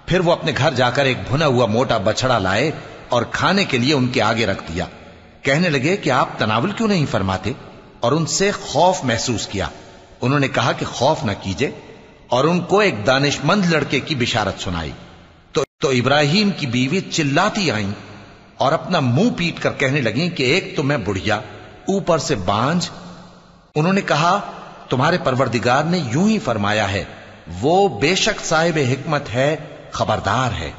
پھر وہ اپنے گھر جا کر ایک بھنا ہوا موٹا بچڑا لائے اور کھانے کے لیے ان کے آگے رکھ دیا۔ کہنے لگے کہ آپ تناول کیوں نہیں فرماتے؟ اور ان سے خوف محسوس کیا۔ انہوں نے کہا کہ خوف نہ کیجئے، اور ان کو ایک دانشمند لڑکے کی بشارت سنائی۔ تو ابراہیم کی بیوی چلاتی آئیں اور اپنا منہ پیٹ کر کہنے لگیں کہ ایک تو میں بڑھیا، اوپر سے بانجھ۔ انہوں نے کہا تمہارے پروردگار نے یوں ہی فرمایا ہے، وہ بے شک صاحب حکمت ہے، خبردار ہے۔